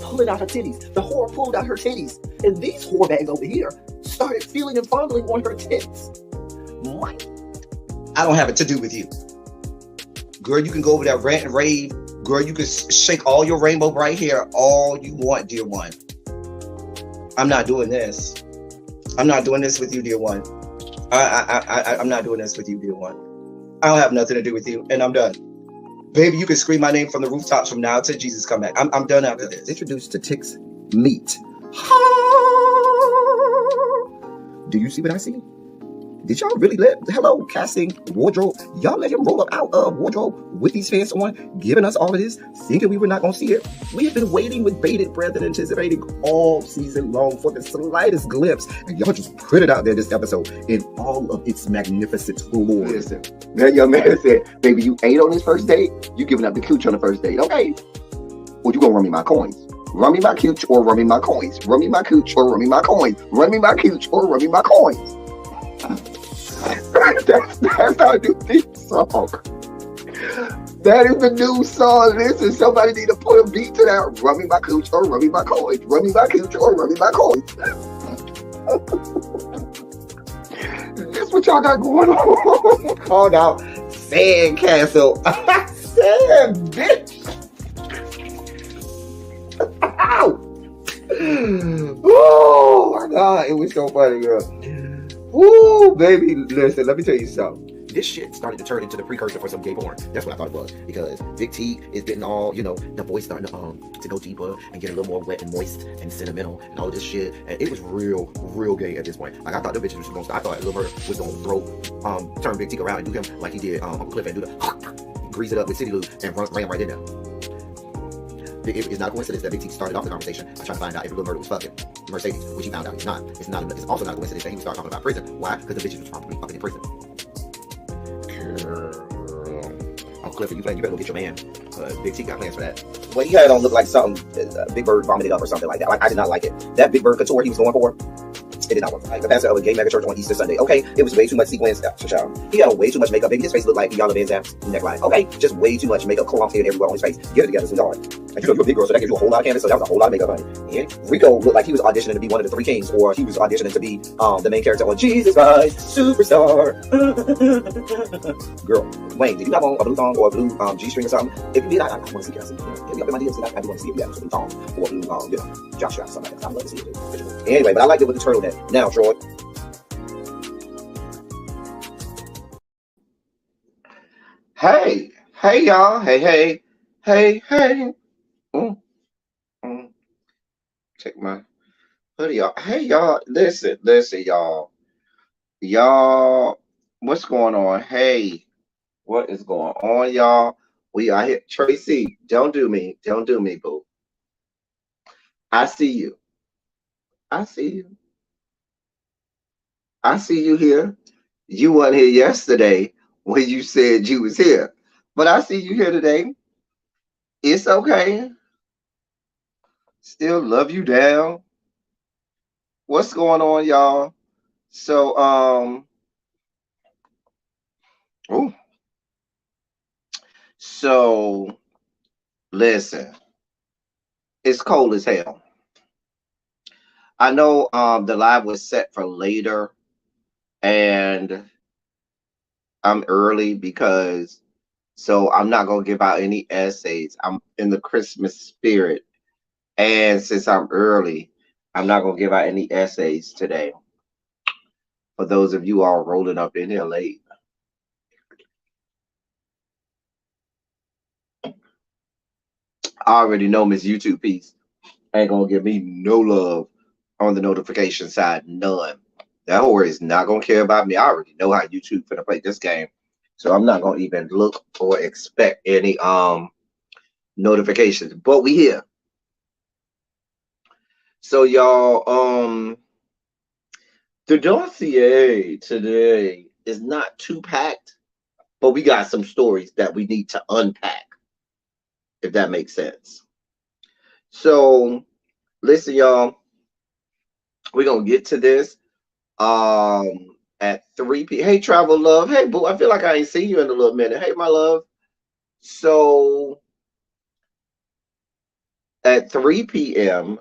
pulling out her titties. The whore pulled out her titties. And these whore bags over here started feeling and fondling on her tits. Mike, I don't have it to do with you. Girl, you can go over there, rant and rave. Girl, you can shake all your rainbow bright hair all you want, dear one. I'm not doing this. I'm not doing this with you, dear one. I'm not doing this with you, dear one. I don't have nothing to do with you, and I'm done. Baby, you can scream my name from the rooftops from now till Jesus come back. I'm done after this. Introduced to Tick's Meat. Do you see what I see? Did y'all really let, hello, casting, wardrobe, y'all let him roll up out of wardrobe with these fans on, giving us all of this, thinking we were not going to see it? We have been waiting with bated breath and anticipating all season long for the slightest glimpse, and y'all just put it out there this episode in all of its magnificent glory. Listen, that young man said, baby, you ain't on this first date, you giving up the cooch on the first date, okay? Well, you gonna run me my coins. Run me my cooch or run me my coins. Run me my cooch or run me my coins. Run me my cooch or run me my coins. That's our new theme song. That is the new song. Listen, somebody need to put a beat to that. Run me my cooch or run me my coins. Run me my cooch or run me my coins. That's what y'all got going on. Called out Sandcastle. Sand, bitch. Ow. Oh my God, it was so funny, girl. Woo, baby, listen, let me tell you something. This shit started to turn into the precursor for some gay porn. That's what I thought it was. Because Big T is getting all, the voice starting to go deeper and get a little more wet and moist and sentimental and all this shit. And it was real gay at this point. Like, I thought the bitches was going to start. I thought Lil Bird was going to turn Big T around and do him like he did Uncle Cliff and do the grease it up with City Lou and ran right in there. It's not a coincidence that Big T started off the conversation by trying to find out if Lil Murder was fucking Mercedes, which he found out he's not. It's also not a coincidence that he started talking about prison. Why? Because the bitches was probably fucking in prison. Girl. Uncle Cliff, you better go get your man. Big T got plans for that. Well, he had on look like something Big Bird vomited up or something like that. Like, I did not like it. That Big Bird couture he was going for, it did not work. Like the pastor of a gay mega church on Easter Sunday. Okay, it was way too much sequins. He had on way too much makeup. Baby, his face looked like Yana Van Zam's neckline. Okay, just way too much makeup clumped everywhere on his face. Get it together, sweetheart. And you're a big girl, so that gives you a whole lot of canvas. So that was a whole lot of makeup, honey. And Rico looked like he was auditioning to be one of the three kings, or he was auditioning to be the main character on Jesus Christ Superstar. Girl, Wayne, did you have on a blue thong or a blue G-string or something? If you did, I want to see it. Hit me up in my DMs. I do want to see if you have a blue thong or a blue jock strap or something like that. I'd love to see it too. Anyway, but I liked it with the turtleneck. Now, Troy. Hey, y'all. Hey. Check my hoodie, y'all. Hey, y'all. Listen, y'all. Y'all, what's going on? Hey, what is going on, y'all? We are here. Tracy, don't do me, boo. I see you. I see you here. You weren't here yesterday when you said you was here. But I see you here today. It's okay. Still love you down. What's going on, y'all? So, so listen, it's cold as hell. I know the live was set for later, and I'm early because so I'm not gonna give out any essays. I'm in the Christmas spirit, and since I'm early, I'm not gonna give out any essays today. For those of you all rolling up in here late. I already know Miss YouTube piece ain't gonna give me no love on the notification side, none. That whore is not gonna care about me. I already know how YouTube finna play this game, so I'm not gonna even look or expect any notifications. But we here. So y'all, the dossier today is not too packed, but we got some stories that we need to unpack, if that makes sense. So listen, y'all, we're gonna get to this at 3 p.m. Hey, Travel Love. Hey, boo, I feel like I ain't seen you in a little minute. Hey, my love. So At 3 p.m.,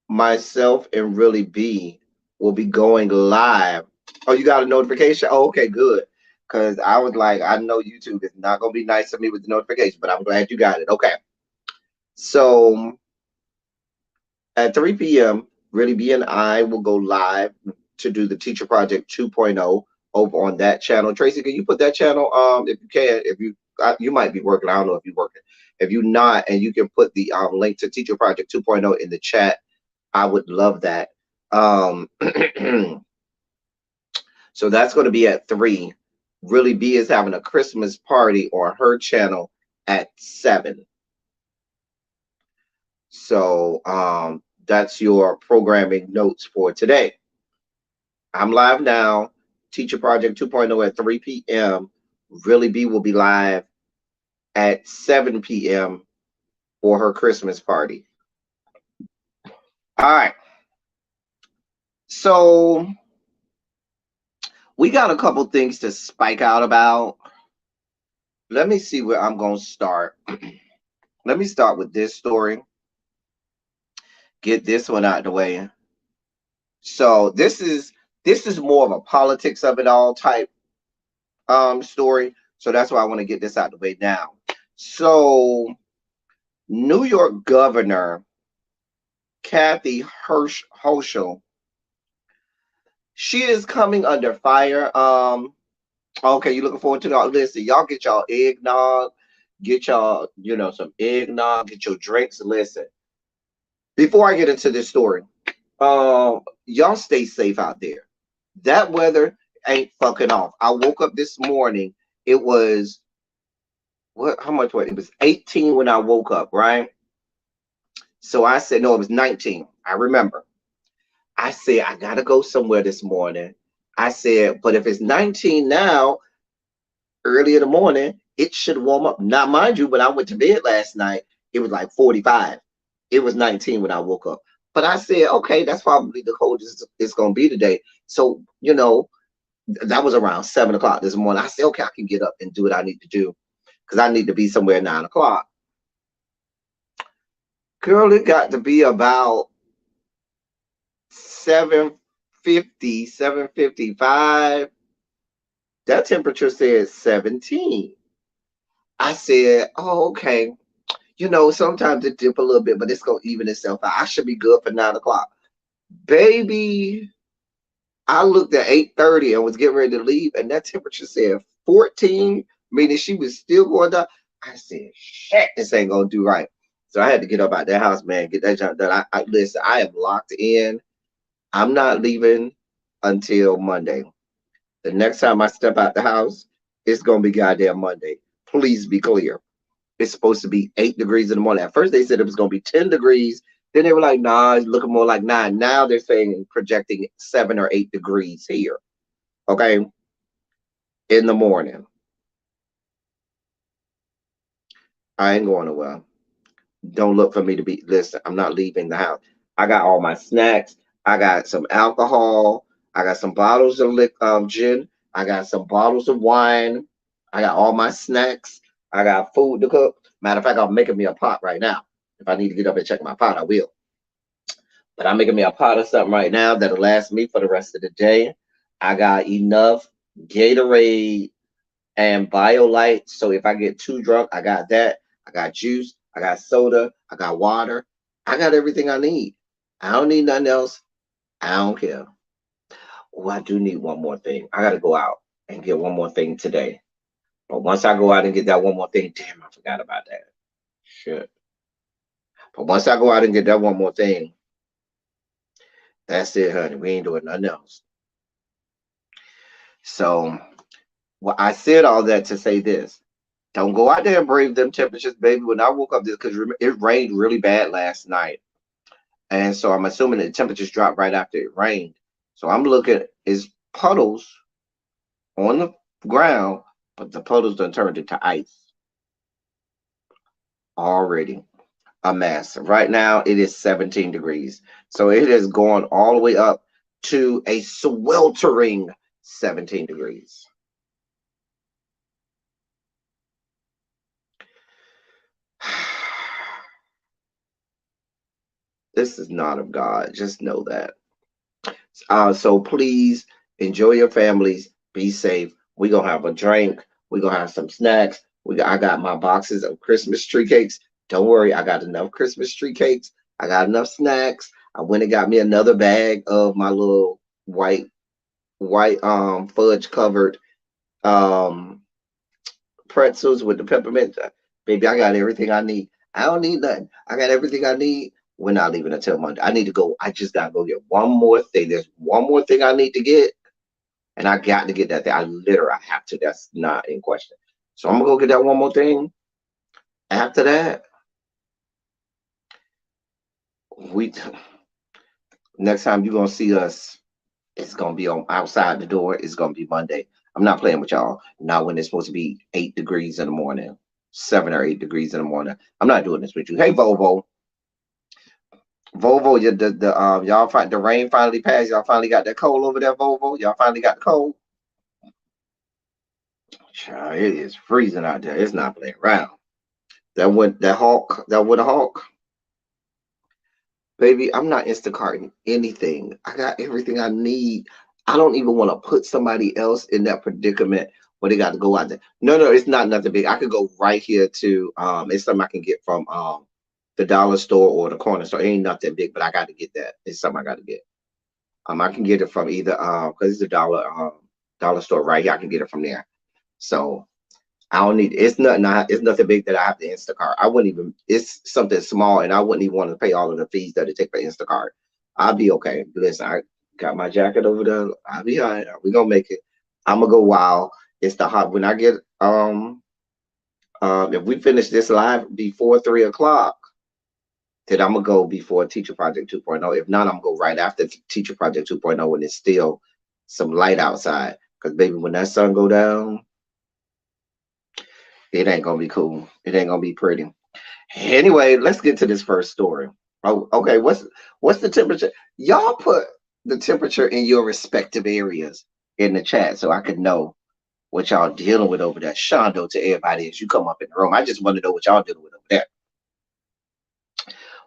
myself and Really B will be going live. Oh, you got a notification? Oh, okay, good. Because I was like, I know YouTube is not going to be nice to me with the notification, but I'm glad you got it. Okay. So at 3 p.m., Really B and I will go live to do the Teacher Project 2.0 over on that channel. Tracy, can you put that channel, if you can, if you, you might be working. I don't know if you're working. If you're not, and you can put the link to Teacher Project 2.0 in the chat, I would love that. So that's going to be at 3. Really B is having a Christmas party on her channel at 7. So that's your programming notes for today. I'm live now. Teacher Project 2.0 at 3 p.m. Really B will be live at 7 p.m. for her Christmas party. All right. So we got a couple things to spike out about. Let me see where I'm going to start. Let me start with this story. Get this one out of the way. So this is more of a politics of it all type story. So that's why I want to get this out of the way now. So New York Governor Kathy Hochul, she is coming under fire. Okay, you looking forward to that? Listen, y'all get y'all eggnog, get y'all, some eggnog, get your drinks. Listen, before I get into this story, y'all stay safe out there. That weather ain't fucking off. I woke up this morning. It was how much was it? It was 18 when I woke up, right? So I said, no, it was 19. I remember. I said, I gotta go somewhere this morning. I said, but if it's 19 now, early in the morning, it should warm up. Now, mind you, when I went to bed last night, it was like 45. It was 19 when I woke up. But I said, okay, that's probably the coldest it's going to be today. So, that was around 7 o'clock this morning. I said, okay, I can get up and do what I need to do because I need to be somewhere at 9 o'clock. Girl, it got to be about 7:50, 7:55. That temperature said 17. I said, oh, okay. Sometimes it dip a little bit, but it's going to even itself out. I should be good for 9 o'clock. Baby, I looked at 8:30 and was getting ready to leave, and that temperature said 14, meaning she was still going down. I said, shit, this ain't going to do right. So I had to get up out that house, man, get that junk done. Listen, I am locked in. I'm not leaving until Monday. The next time I step out the house, it's going to be goddamn Monday. Please be clear. It's supposed to be 8 degrees in the morning. At first, they said it was going to be 10 degrees. Then they were like, nah, it's looking more like 9. Now they're saying projecting 7 or 8 degrees here. Okay? In the morning. I ain't going nowhere. Don't look for me to be, listen, I'm not leaving the house. I got all my snacks. I got some alcohol. I got some bottles of gin. I got some bottles of wine. I got all my snacks. I got food to cook. Matter of fact, I'm making me a pot right now. If I need to get up and check my pot, I will. But I'm making me a pot of something right now that'll last me for the rest of the day. I got enough Gatorade and BioLite. So if I get too drunk, I got that. I got juice. I got soda. I got water. I got everything I need. I don't need nothing else. I don't care. Oh, I do need one more thing. I got to go out and get one more thing today. But once I go out and get that one more thing, damn, I forgot about that. Shit. But once I go out and get that one more thing, that's it, honey. We ain't doing nothing else. So, well, I said all that to say this. Don't go out there and brave them temperatures, baby. When I woke up, because it rained really bad last night. And so I'm assuming the temperatures dropped right after it rained. So I'm looking, is puddles on the ground, but the puddles done turned into ice. Already a mess. Right now it is 17 degrees. So it has gone all the way up to a sweltering 17 degrees. This is not of God. Just know that. So please enjoy your families. Be safe. We're gonna have a drink. We're gonna have some snacks. I got my boxes of Christmas tree cakes. Don't worry, I got enough Christmas tree cakes. I got enough snacks. I went and got me another bag of my little white fudge covered um pretzels with the peppermint. Baby, I got everything I need. I don't need nothing. I got everything I need. We're not leaving until Monday. I need to go. I just gotta go get one more thing. There's one more thing I need to get, and I got to get that thing. I have to. That's not in question. So I'm gonna go get that one more thing. After that, we next time you're gonna see us, it's gonna be on outside the door. It's gonna be Monday. I'm not playing with y'all. Not when it's supposed to be 8 degrees in the morning, 7 or 8 degrees in the morning. I'm not doing this with you. Hey, Volvo. Volvo, y'all find the rain finally passed. Y'all finally got that cold over there, Volvo. Y'all finally got the cold. Child, it is freezing out there. It's not playing around. That went a hawk. Baby, I'm not Instacarting anything. I got everything I need. I don't even want to put somebody else in that predicament where they got to go out there. No, it's not nothing big. I could go right here to it's something I can get from the dollar store or the corner store. It ain't nothing big, but I got to get that. It's something I got to get. I can get it from either because it's a dollar store right here. I can get it from there. So I don't need it's nothing big that I have to Instacart. I wouldn't even it's something small and I wouldn't even want to pay all of the fees that it take for Instacart. I'll be okay. Listen, I got my jacket over there. I'll be all right. We're gonna make it. I'm gonna go wild. It's the hot when I get if we finish this live before 3 o'clock, then I'm gonna go before Teacher Project 2.0. If not, I'm gonna go right after Teacher Project 2.0 when it's still some light outside. Because baby, when that sun go down, it ain't gonna be cool. It ain't gonna be pretty. Anyway, let's get to this first story. Oh, okay. What's the temperature? Y'all put the temperature in your respective areas in the chat so I could know what y'all dealing with over there. Shondo to everybody as you come up in the room. I just want to know what y'all dealing with over there.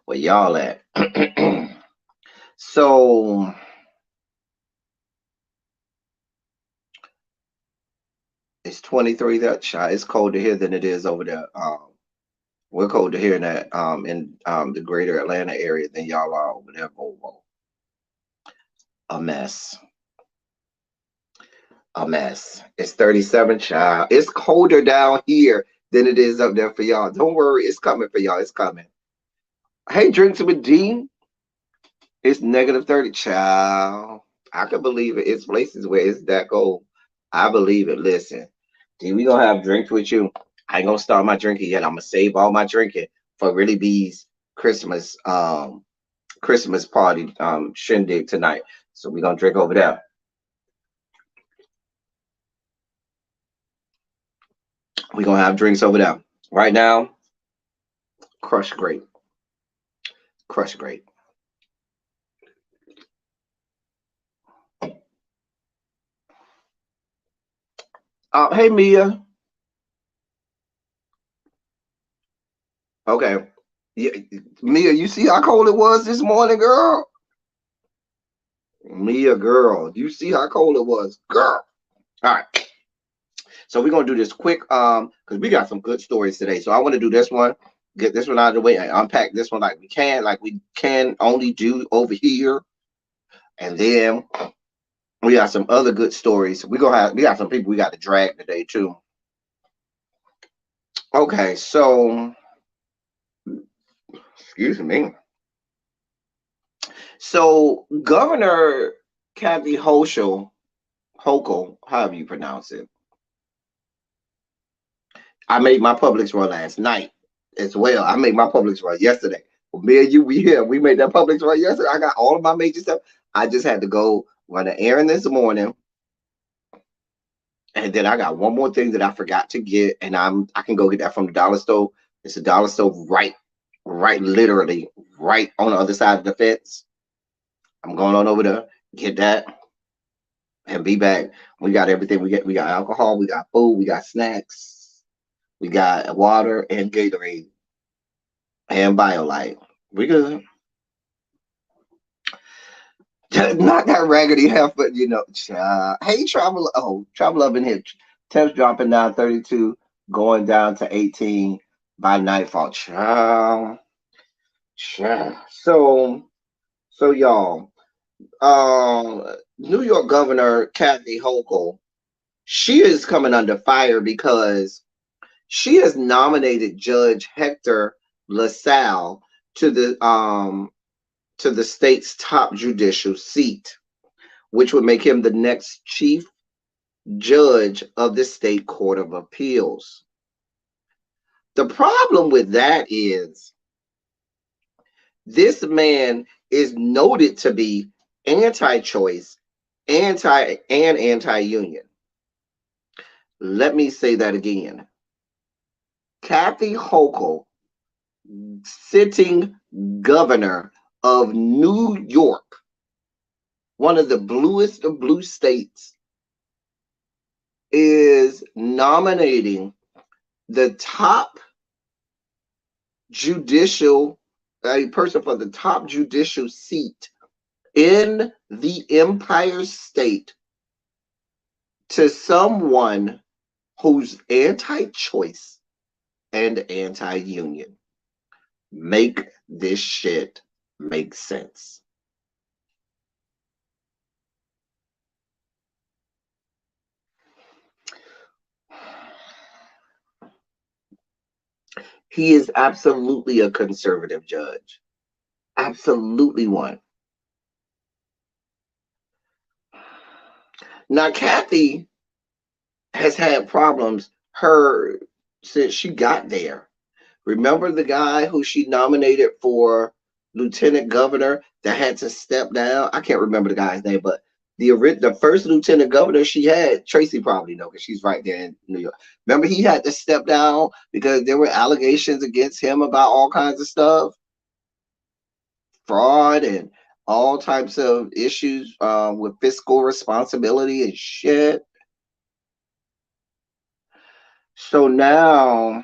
Where y'all at? So it's 23 that shot. It's colder here than it is over there. We're colder here in that in the greater Atlanta area than y'all are over there, Volvo. A mess. A mess. It's 37, child. It's colder down here than it is up there for y'all. Don't worry, it's coming for y'all. It's coming. Hey, Drinks with Dean. It's negative 30, child. I can believe it. It's places where it's that cold. I believe it. Listen, D, we gonna have drinks with you. I ain't gonna start my drinking yet. I'm gonna save all my drinking for Really B's Christmas Christmas party shindig tonight. So we're gonna drink over there. We're gonna have drinks over there. Right now, crush grape. Crush grape. Hey Mia. Okay. Yeah, Mia, you see how cold it was this morning, girl? Mia, girl, you see how cold it was, girl. All right. So we're gonna do this quick, because we got some good stories today. So I want to do this one, get this one out of the way, and unpack this one like we can only do over here, and then we got some other good stories. We got some people we got to drag today too. Okay, so excuse me. So Governor Kathy Hochul, however you pronounce it. I made my Publix run last night as well. I made my Publix run yesterday. Me and you, we made that Publix run yesterday. I got all of my major stuff. I just had to go run an errand this morning. And then I got one more thing that I forgot to get, and I can go get that from the dollar store. It's a dollar store right literally right on the other side of the fence. I'm going on over there, get that, and be back. We got everything. We got alcohol, we got food, we got snacks, we got water and Gatorade and BioLite. We good. Not that raggedy heifer, you know. Hey, travel. Oh, travel up in here. Temps dropping down 32, going down to 18 by nightfall. Child, child. So y'all, New York Governor Kathy Hochul, she is coming under fire because she has nominated Judge Hector LaSalle to the state's top judicial seat, which would make him the next chief judge of the state court of appeals. The problem with that is this man is noted to be anti-choice, anti-union. Let me say that again. Kathy Hochul, sitting governor of New York, one of the bluest of blue states, is nominating the top judicial, a person for the top judicial seat in the Empire State to someone who's anti-choice and anti-union. Make this shit make sense. He is absolutely a conservative judge. Absolutely one. Now, Kathy has had problems since she got there. Remember the guy who she nominated for lieutenant governor that had to step down? I can't remember the guy's name, but the first lieutenant governor she had, Tracy probably know because she's right there in New York. Remember he had to step down because there were allegations against him about all kinds of stuff, fraud and all types of issues with fiscal responsibility and shit. So now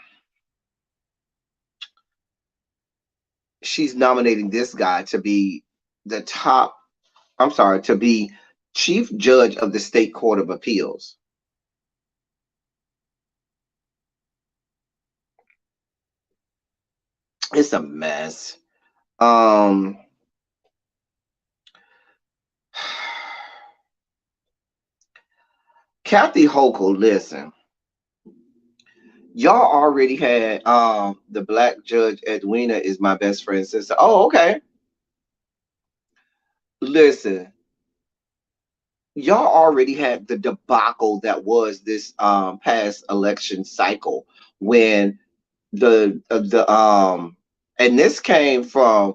she's nominating this guy to be to be chief judge of the state court of appeals. It's a mess. Kathy Hochul, listen. Y'all already had the black judge Edwina is my best friend's sister. Oh, okay. Listen, y'all already had the debacle that was this past election cycle when and this came from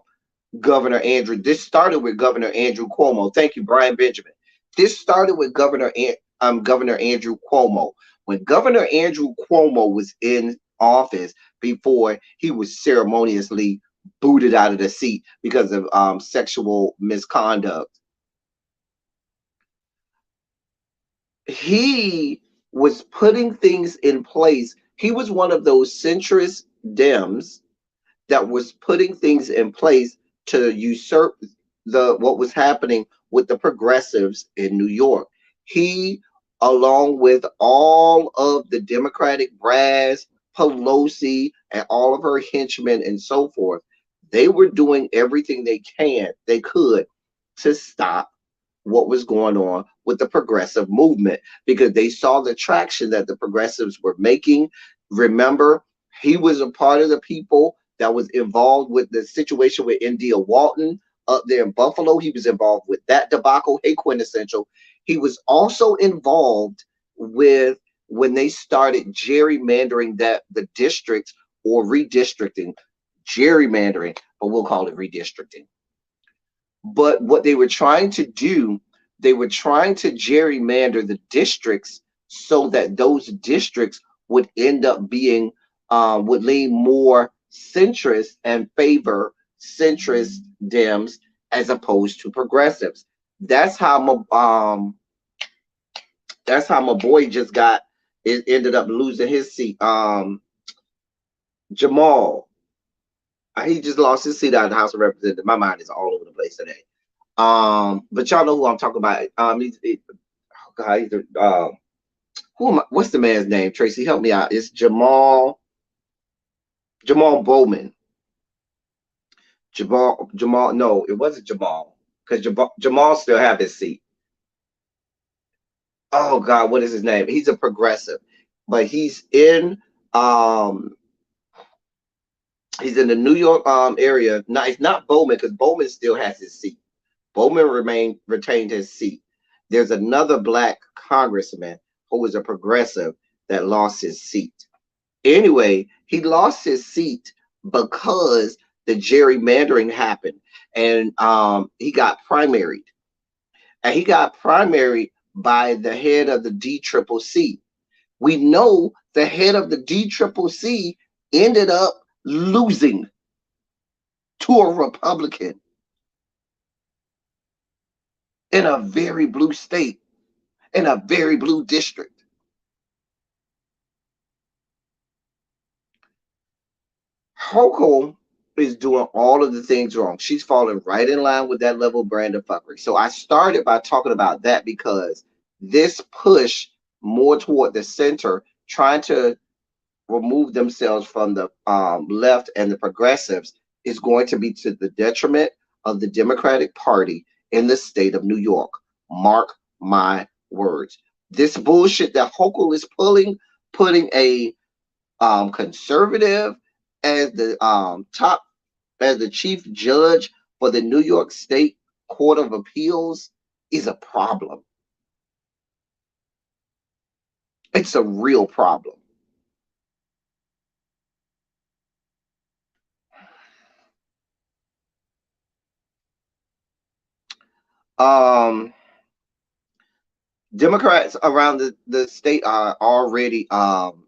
Governor Andrew. This started with Governor Andrew Cuomo. Thank you, Brian Benjamin. This started with Governor Andrew Cuomo. When Governor Andrew Cuomo was in office before he was ceremoniously booted out of the seat because of sexual misconduct, he was putting things in place. He was one of those centrist Dems that was putting things in place to usurp what was happening with the progressives in New York. He, along with all of the Democratic brass, Pelosi, and all of her henchmen and so forth, they were doing everything they could to stop what was going on with the progressive movement because they saw the traction that the progressives were making. Remember, he was a part of the people that was involved with the situation with India Walton up there in Buffalo. He was involved with that debacle. Hey, Quintessential. He was also involved with when they started gerrymandering the districts or redistricting, gerrymandering, but we'll call it redistricting. But what they were trying to do, they were trying to gerrymander the districts so that those districts would end up being, would lean more centrist and favor centrist Dems as opposed to progressives. That's how my boy just ended up losing his seat. Jamal. He just lost his seat out of the House of Representatives. My mind is all over the place today. But y'all know who I'm talking about. Oh God, who am I, what's the man's name? Tracy, help me out. It's Jamal Bowman. Jamal. No, it wasn't Jamal because Jamal still have his seat. Oh God, what is his name? He's a progressive, but um he's in the New York area. No, it's not Bowman because Bowman still has his seat. Bowman retained his seat. There's another black congressman who was a progressive that lost his seat. Anyway, he lost his seat because the gerrymandering happened, and he got primaried, and he got primaried by the head of the DCCC. We know the head of the DCCC ended up losing to a Republican in a very blue state, in a very blue district. Hochul is doing all of the things wrong. She's falling right in line with that level brand of fuckery. So I started by talking about that because this push more toward the center, trying to remove themselves from the left and the progressives, is going to be to the detriment of the Democratic Party in the state of New York. Mark my words. This bullshit that Hochul is putting a conservative as the top as the chief judge for the New York State Court of Appeals is a problem. It's a real problem. Um, Democrats around the state are already um,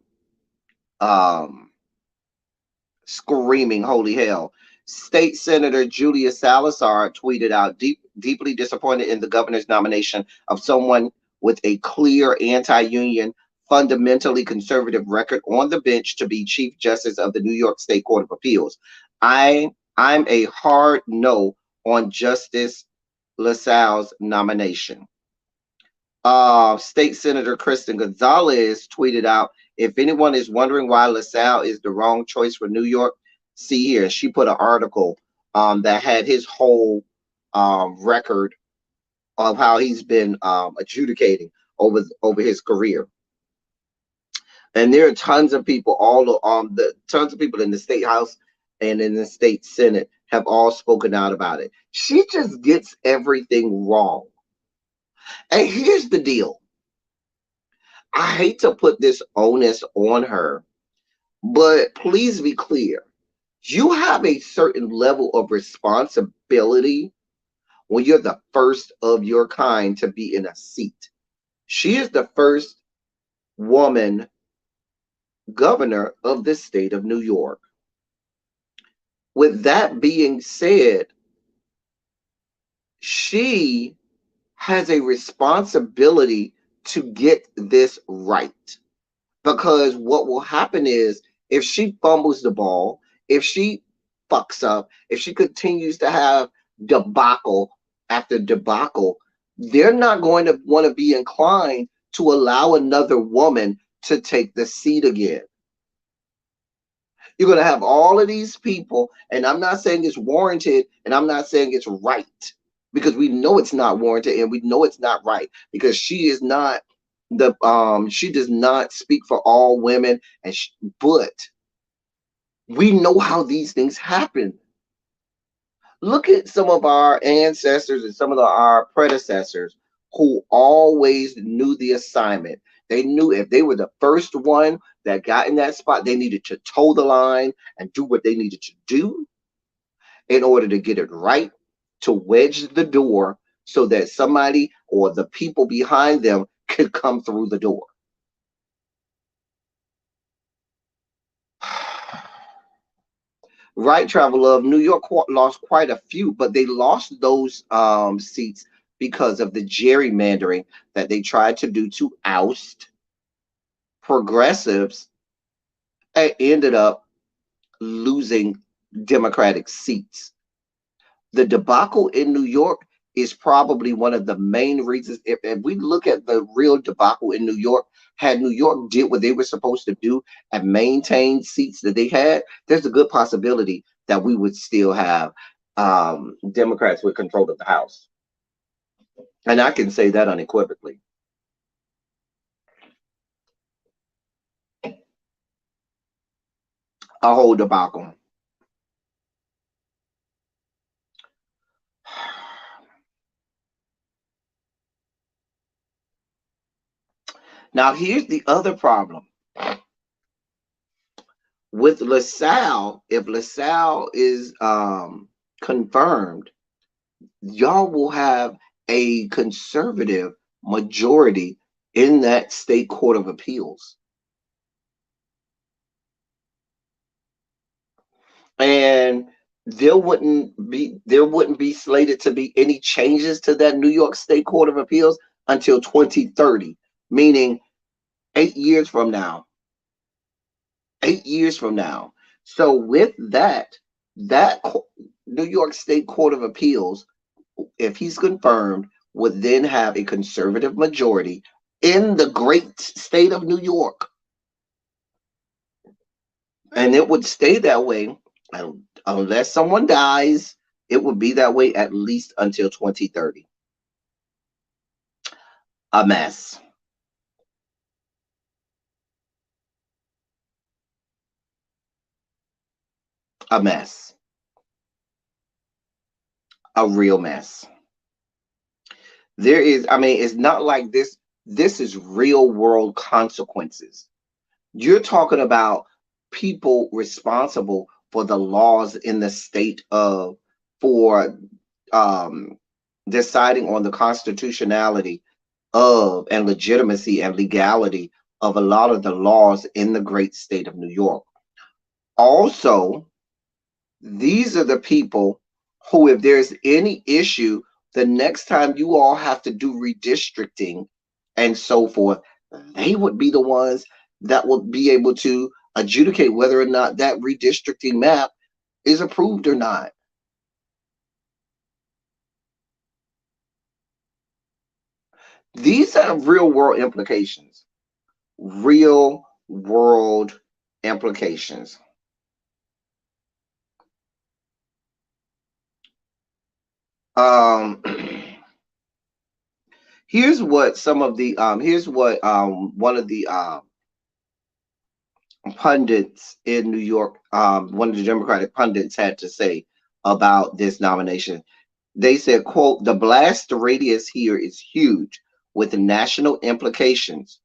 screaming holy hell. State Senator Julia Salazar tweeted out, deeply disappointed in the governor's nomination of someone with a clear anti-union, fundamentally conservative record on the bench to be Chief Justice of the New York State Court of Appeals. I'm a hard no on Justice LaSalle's nomination. State Senator Kristen Gonzalez tweeted out, if anyone is wondering why LaSalle is the wrong choice for New York, see here. She put an article that had his whole record of how he's been adjudicating over his career. And there are tons of people, tons of people in the state house and in the state senate have all spoken out about it. She just gets everything wrong. And here's the deal. I hate to put this onus on her, but please be clear. You have a certain level of responsibility when you're the first of your kind to be in a seat. She is the first woman governor of the state of New York. With that being said, she has a responsibility to get this right. Because what will happen is if she fumbles the ball, if she fucks up, if she continues to have debacle after debacle, they're not going to want to be inclined to allow another woman to take the seat again. You're going to have all of these people, and I'm not saying it's warranted, and I'm not saying it's right, because we know it's not warranted, and we know it's not right, because she is not she does not speak for all women, but we know how these things happen. Look at some of our ancestors and some of our predecessors who always knew the assignment. They knew if they were the first one that got in that spot, they needed to toe the line and do what they needed to do in order to get it right, to wedge the door so that somebody or the people behind them could come through the door. Right, Travel Love. New York lost quite a few, but they lost those seats because of the gerrymandering that they tried to do to oust progressives and ended up losing Democratic seats. The debacle in New York is probably one of the main reasons. If we look at the real debacle in New York, had New York did what they were supposed to do and maintain seats that they had, there's a good possibility that we would still have Democrats with control of the House. And I can say that unequivocally. A whole debacle. Now, here's the other problem. With LaSalle, if LaSalle is confirmed, y'all will have a conservative majority in that state court of appeals. And there wouldn't be slated to be any changes to that New York State Court of Appeals until 2030, meaning 8 years from now. 8 years from now. So with that New York State Court of Appeals, if he's confirmed, would then have a conservative majority in the great state of New York. And it would stay that way unless someone dies. It would be that way at least until 2030. A mess. A mess. A real mess. There is, I mean, it's not like this. This is real world consequences. You're talking about people responsible for the laws in the state of, for deciding on the constitutionality of and legitimacy and legality of a lot of the laws in the great state of New York. Also, these are the people who, if there's any issue, the next time you all have to do redistricting and so forth, they would be the ones that would be able to adjudicate whether or not that redistricting map is approved or not. These have real world implications. Real world implications. Here's what some of the one of the pundits in New York, one of the Democratic pundits had to say about this nomination. They said, quote, "The blast radius here is huge with national implications.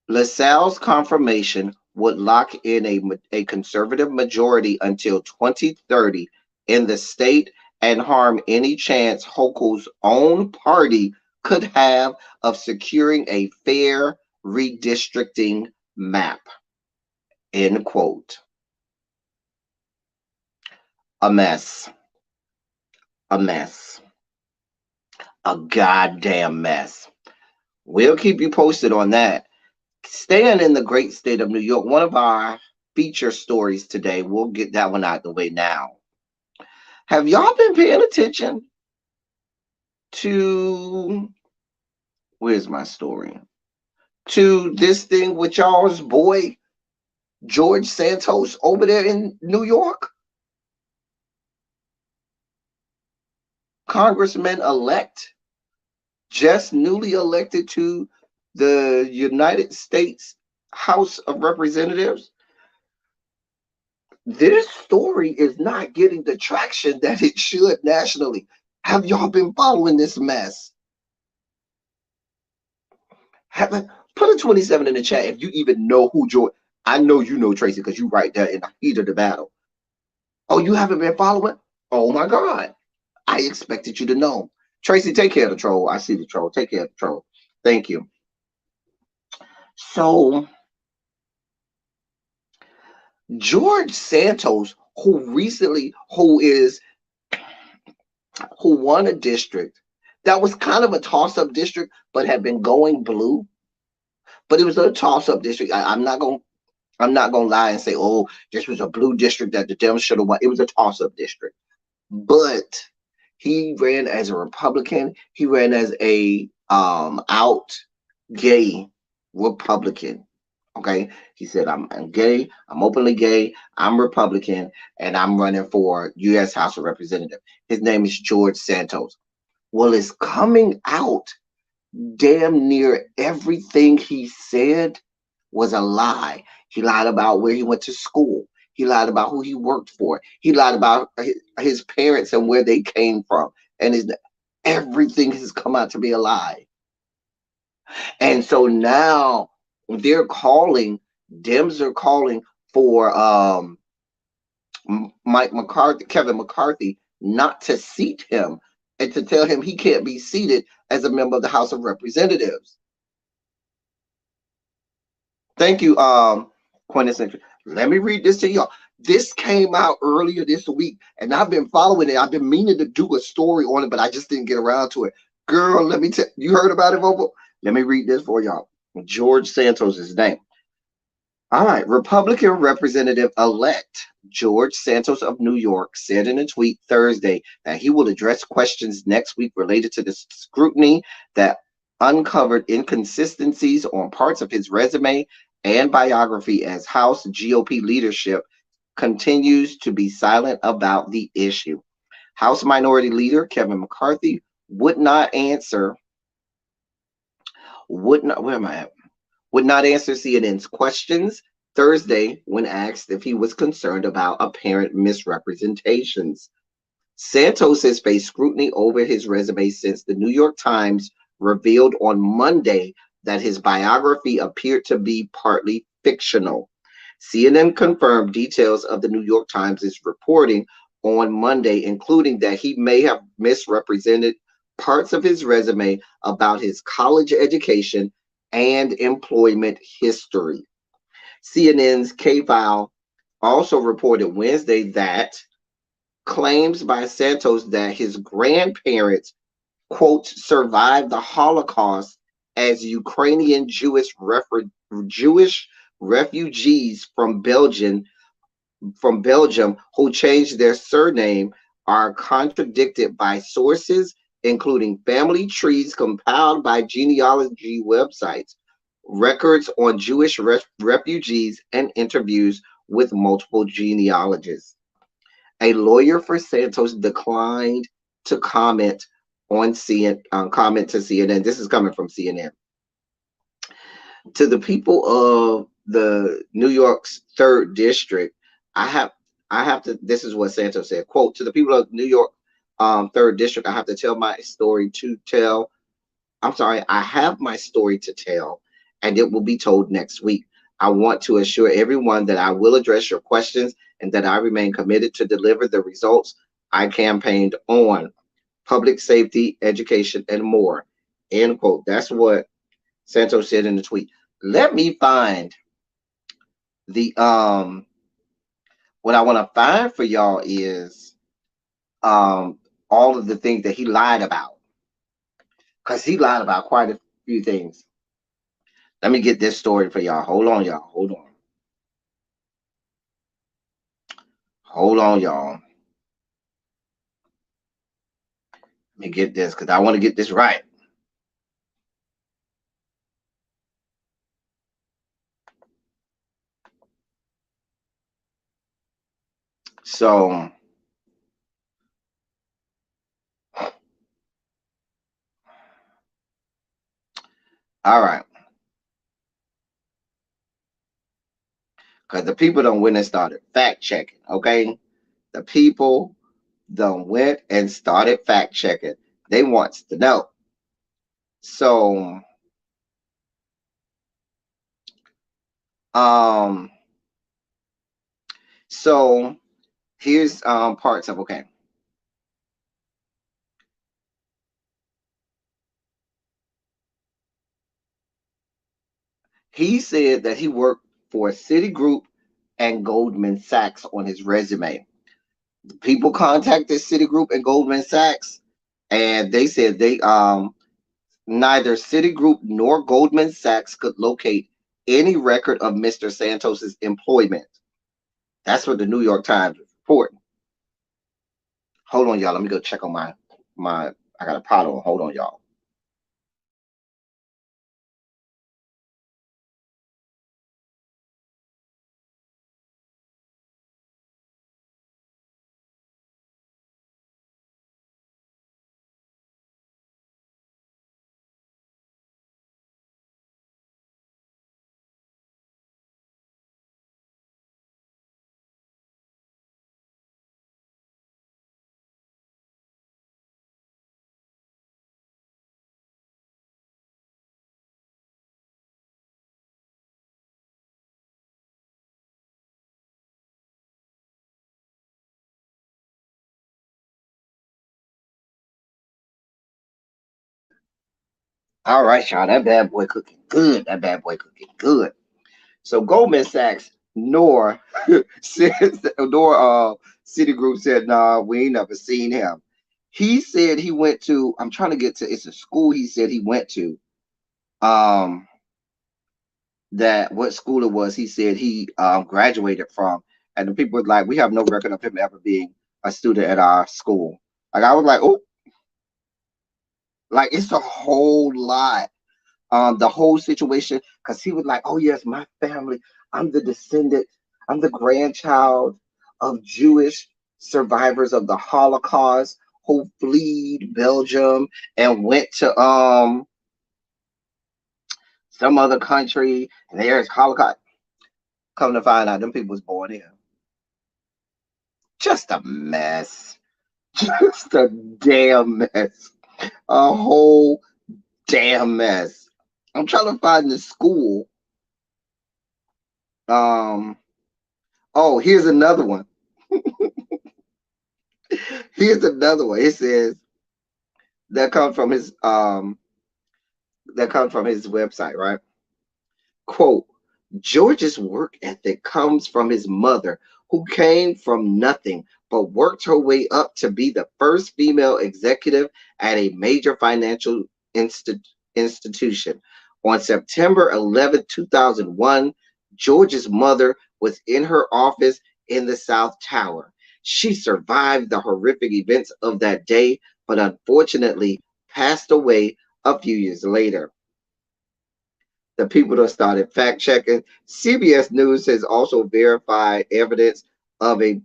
LaSalle's confirmation would lock in a conservative majority until 2030 in the state and harm any chance Hochul's own party could have of securing a fair redistricting map." End quote. A mess. A mess. A goddamn mess. We'll keep you posted on that. Staying in the great state of New York, one of our feature stories today, we'll get that one out of the way now. Have y'all been paying attention to, where's my story? To this thing with y'all's boy, George Santos, over there in New York? Congressman-elect, just newly elected to the United States House of Representatives. This story is not getting the traction that it should nationally. Have y'all been following this mess? Put a 27 in the chat if you even know who George. I know you know, Tracy, because you right there in the heat of the battle. Oh, you haven't been following? Oh my God. I expected you to know. Tracy, take care of the troll. I see the troll. Take care of the troll. Thank you. So, George Santos, who won a district that was kind of a toss-up district, but had been going blue. But it was a toss-up district. I'm not gonna lie and say, oh, this was a blue district that the Dems should have won. It was a toss-up district. but he ran as a Republican. He ran as a out gay Republican. Okay, he said, I'm gay, I'm openly gay, I'm Republican, and I'm running for U.S. House of Representative. His name is George Santos. Well, it's coming out damn near everything he said was a lie. He lied about where he went to school. He lied about who he worked for. He lied about his parents and where they came from. And everything has come out to be a lie. And so now they're calling, Dems are calling for Mike McCarthy, Kevin McCarthy, not to seat him and to tell him he can't be seated as a member of the House of Representatives. Thank you, Quintessential. Let me read this to y'all. This came out earlier this week, and I've been following it. I've been meaning to do a story on it, but I just didn't get around to it. Girl, let me tell you, heard about it, Vocal? Let me read this for y'all. George Santos is his name. All right, Republican Representative-elect George Santos of New York said in a tweet Thursday that he will address questions next week related to the scrutiny that uncovered inconsistencies on parts of his resume and biography as House GOP leadership continues to be silent about the issue. House Minority Leader Kevin McCarthy would not answer CNN's questions Thursday when asked if he was concerned about apparent misrepresentations. Santos has faced scrutiny over his resume since the New York Times revealed on Monday that his biography appeared to be partly fictional. CNN confirmed details of the New York Times' reporting on Monday, including that he may have misrepresented parts of his resume about his college education and employment history. CNN's K-File also reported Wednesday that claims by Santos that his grandparents, quote, survived the Holocaust as Ukrainian Jewish refugees from Belgium who changed their surname are contradicted by sources, including family trees compiled by genealogy websites, records on Jewish refugees, and interviews with multiple genealogists. A lawyer for Santos declined to comment on comment to CNN. This is coming from CNN. To the people of the New York's 3rd District, I have to, this is what Santos said, quote, to the people of New York 3rd District, I have to tell my story to tell. I have my story to tell, and it will be told next week. I want to assure everyone that I will address your questions and that I remain committed to deliver the results I campaigned on: public safety, education, and more, end quote. That's what Santos said in the tweet. Let me find the what I want to find for y'all is all of the things that he lied about, because he lied about quite a few things. Let me get this story for y'all. Hold on, y'all. Hold on. Hold on, y'all. Let me get this because I want to get this right. So, all right. Because the people done went and started fact checking, okay? The people done went and started fact checking. They wants to know. So, so here's parts of, okay. He said that he worked for Citigroup and Goldman Sachs on his resume. People contacted Citigroup and Goldman Sachs, and they said they neither Citigroup nor Goldman Sachs could locate any record of Mr. Santos's employment. That's what the New York Times is reporting. Hold on, y'all. Let me go check on my. I got a pot on. Hold on, y'all. All right, y'all. That bad boy cooking good. That bad boy cooking good. So Goldman Sachs, nor says, nor Citigroup said, nah, we ain't never seen him. He said he went to. I'm trying to get to. It's a school. He said he went to. Um, that what school it was. He said he graduated from, and the people was like, we have no record of him ever being a student at our school. Like I was like, oh, like it's a whole lot. The whole situation, because he was like, oh yes, my family, I'm the descendant, I'm the grandchild of Jewish survivors of the Holocaust who fled Belgium and went to some other country, and there's Holocaust. Come to find out, them people was born here. Just a mess. Just a damn mess. A whole damn mess. I'm trying to find the school. Um, oh, here's another one. Here's another one. It says that comes from his website, right? Quote, George's work ethic comes from his mother, who came from nothing but worked her way up to be the first female executive at a major financial institution. On September 2001, George's mother was in her office in the South Tower. She survived the horrific events of that day, but unfortunately passed away a few years later. The people that started fact checking. CBS News has also verified evidence of a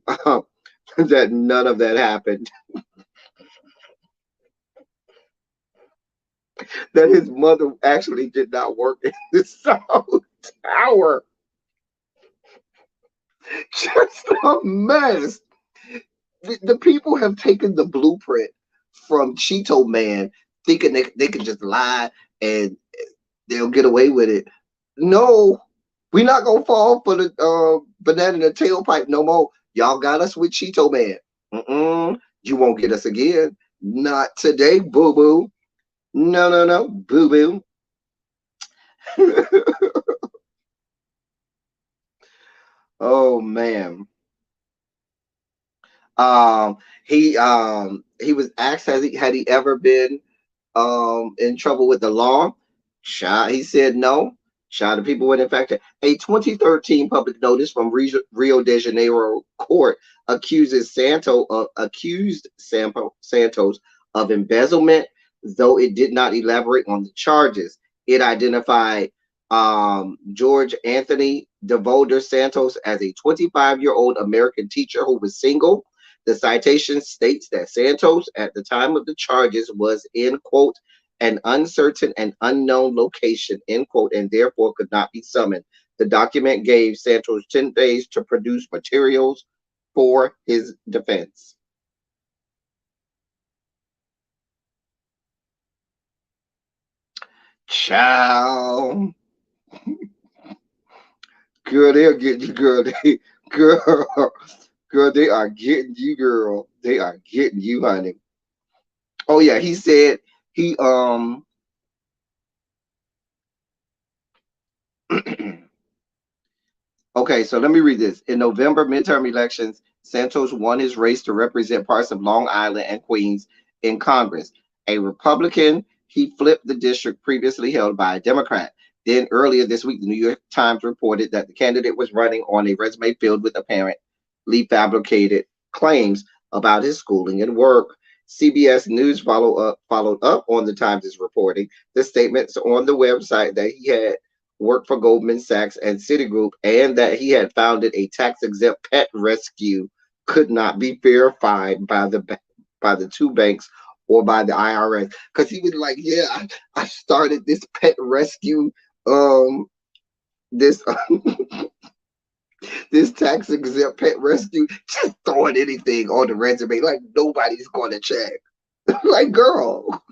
that none of that happened. That his mother actually did not work in the South Tower. Just a mess. The people have taken the blueprint from Cheeto Man, thinking they can just lie and they'll get away with it. No, we not gonna fall for the banana in the tailpipe no more. Y'all got us with Cheeto Man. You won't get us again. Not today, boo boo. No, no, no, boo boo. Oh man. Um, he was asked had he ever been in trouble with the law. He said no. The people went infected. A 2013 public notice from Rio de Janeiro court accused Santos of embezzlement, though it did not elaborate on the charges. It identified George Anthony DeVolder Santos as a 25-year-old American teacher who was single. The citation states that Santos, at the time of the charges, was in, quote, an uncertain and unknown location, end quote, and therefore could not be summoned. The document gave Santos 10 days to produce materials for his defense. Ciao. Girl, they'll get you, girl. Girl, girl, they are getting you, girl. They are getting you, honey. Oh yeah, he said he okay, so let me read this. In November midterm elections, Santos won his race to represent parts of Long Island and Queens in Congress. A Republican, he flipped the district previously held by a Democrat. Then earlier this week, the New York Times reported that the candidate was running on a resume filled with apparently fabricated claims, about his schooling and work. CBS News followed up on the Times' reporting. The statements on the website that he had worked for Goldman Sachs and Citigroup, and that he had founded a tax-exempt pet rescue could not be verified by the two banks or by the IRS. Because he was like, "Yeah, I started this pet rescue, this this tax-exempt pet rescue." Just throwing anything on the resume, like nobody's going to check. Like, girl.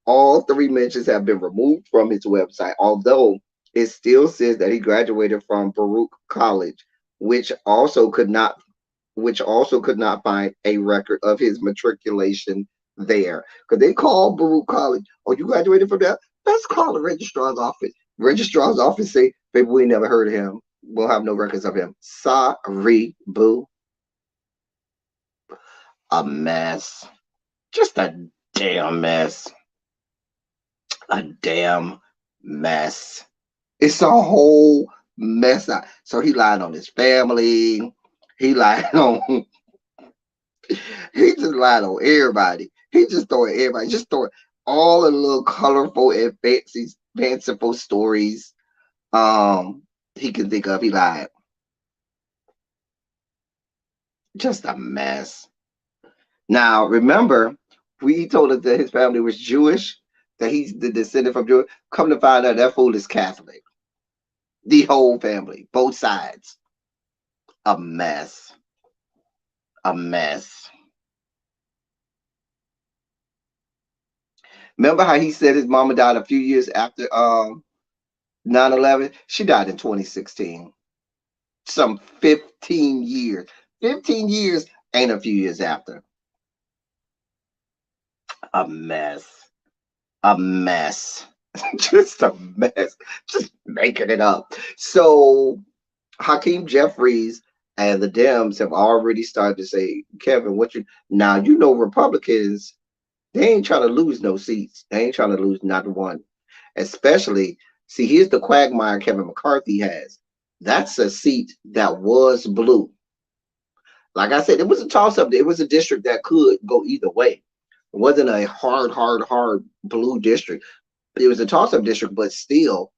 All three mentions have been removed from his website, although it still says that he graduated from Baruch College, which also could not find a record of his matriculation there. Because they call Baruch College, "Oh, you graduated from that? Let's call the registrar's office." Registrar's office say, "Baby, we never heard of him. We'll have no records of him." Sorry, boo. A mess. Just a damn mess. A damn mess. It's a whole mess. So he lied on his family. He lied on. He just lied on everybody. He just throwing everybody. Just throwing all the little colorful and fanciful stories he can think of. He lied. Just a mess. Now remember, we told us that his family was Jewish, that he's the descendant from Jewish. Come to find out, that fool is Catholic. The whole family, both sides. A mess. A mess. Remember how he said his mama died a few years after 9/11? She died in 2016. Some 15 years. 15 years ain't a few years after. A mess. A mess. Just a mess. Just making it up. So Hakeem Jeffries and the Dems have already started to say, "Kevin, now you know Republicans, they ain't trying to lose no seats. They ain't trying to lose not one." Especially, see, here's the quagmire Kevin McCarthy has. That's a seat that was blue. Like I said, it was a toss-up. It was a district that could go either way. It wasn't a hard blue district. It was a toss-up district, but still,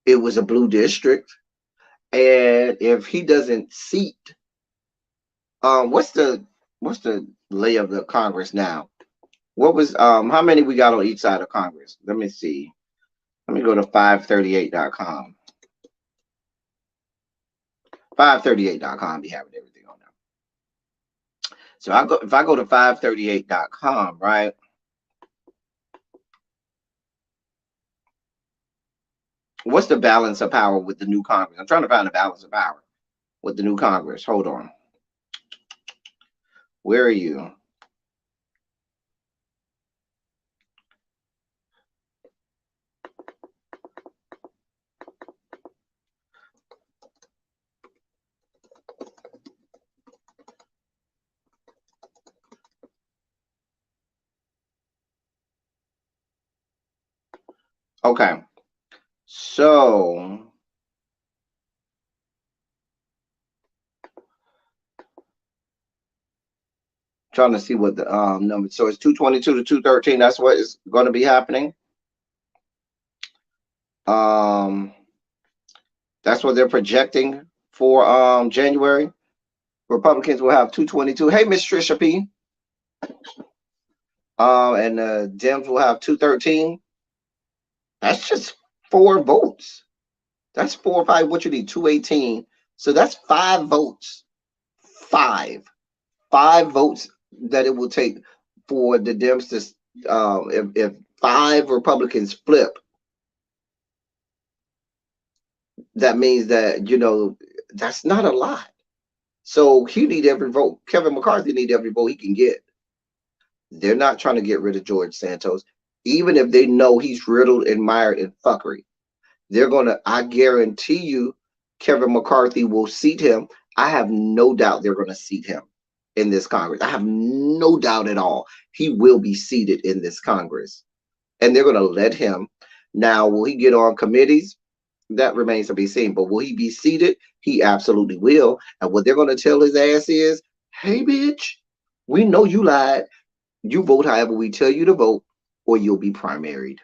it was a blue district. And if he doesn't seat, what's the lay of the Congress now? What was how many we got on each side of Congress? Let me see. Let me go to 538.com. 538.com be having everything on there. So if I go to 538.com, right? What's the balance of power with the new Congress? I'm trying to find the balance of power with the new Congress. Hold on. Where are you? Okay. So trying to see what the number. So it's 222 to 213. That's what is going to be happening. That's what they're projecting for January. Republicans will have 222. Hey, Miss Trisha P. And Dems will have 213. That's just 4 votes. That's 4 or 5. What you need? 218. So that's 5 votes. 5 votes that it will take for the Dems to if 5 Republicans flip, that means that, you know, that's not a lot. So he need every vote. Kevin McCarthy need every vote he can get. They're not trying to get rid of George Santos, even if they know he's riddled and mired in fuckery. They're gonna, I guarantee you, Kevin McCarthy will seat him. I have no doubt they're gonna seat him in this Congress. I have no doubt at all. He will be seated in this Congress. And they're gonna let him. Now, will he get on committees? That remains to be seen. But will he be seated? He absolutely will. And what they're going to tell his ass is, hey, bitch, we know you lied. You vote however we tell you to vote, or you'll be primaried.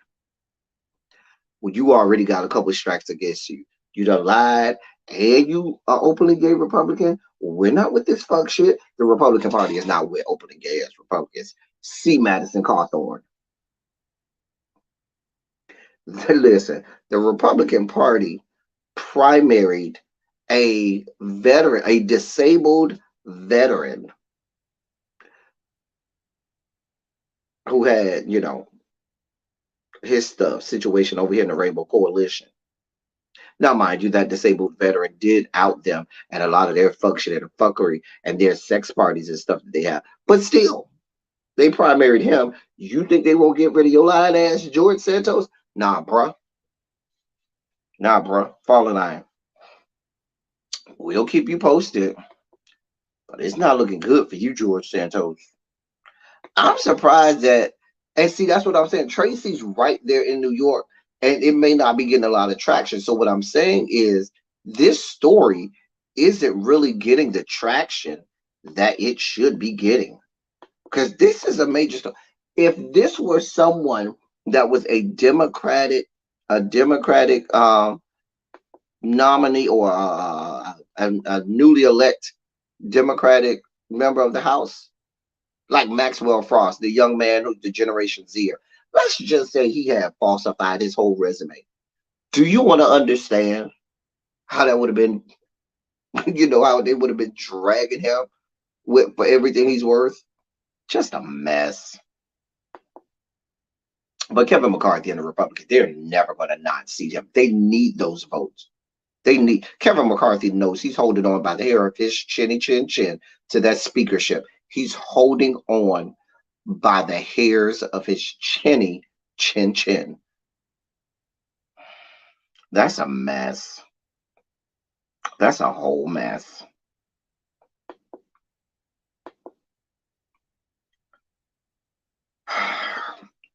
Well, you already got a couple of strikes against you. You done lied, and you are openly gay Republican. We're not with this fuck shit. The Republican Party is not with openly gay as Republicans. See Madison Cawthorn. Listen, the Republican Party primaried a veteran, a disabled veteran who had, his stuff situation over here in the Rainbow Coalition. Now, mind you, that disabled veteran did out them and a lot of their function and fuckery and their sex parties and stuff that they have. But still, they primaried him. You think they won't get rid of your lying ass George Santos? Nah, bruh. Nah, bruh. Fall in line. We'll keep you posted. But it's not looking good for you, George Santos. I'm surprised that, and see, that's what I'm saying. Tracy's right there in New York, and it may not be getting a lot of traction. So what I'm saying is this story isn't really getting the traction that it should be getting. Because this is a major story. If this were someone that was a Democratic nominee or a newly elected Democratic member of the House, like Maxwell Frost, the young man who's the Generation Zer. Let's just say he had falsified his whole resume. Do you want to understand how that would have been, how they would have been dragging him for everything he's worth? Just a mess. But Kevin McCarthy and the Republicans, they're never going to not seat him. They need those votes. Kevin McCarthy knows he's holding on by the hair of his chinny chin chin to that speakership. He's holding on by the hairs of his chinny chin chin. That's a mess. That's a whole mess.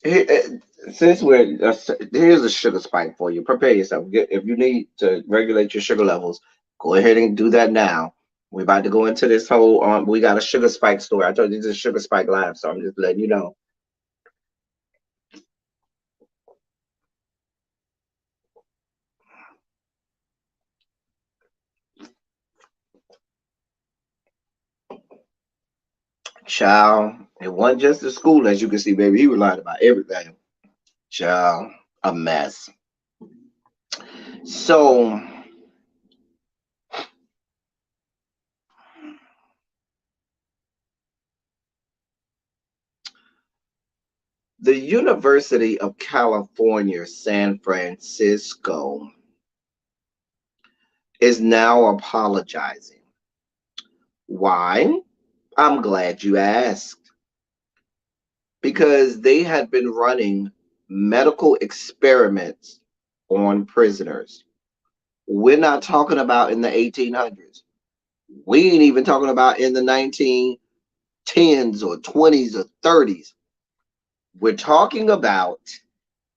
Since here's a sugar spike for you. Prepare yourself. If you need to regulate your sugar levels, go ahead and do that now. We're about to go into this whole. We got a sugar spike story. I told you this is a sugar spike live, so I'm just letting you know. Child, it wasn't just the school, as you can see, baby. He was lying about everything. Child, a mess. So, the University of California, San Francisco, is now apologizing. Why? I'm glad you asked. Because they had been running medical experiments on prisoners. We're not talking about in the 1800s. We ain't even talking about in the 1910s or 20s or 30s. We're talking about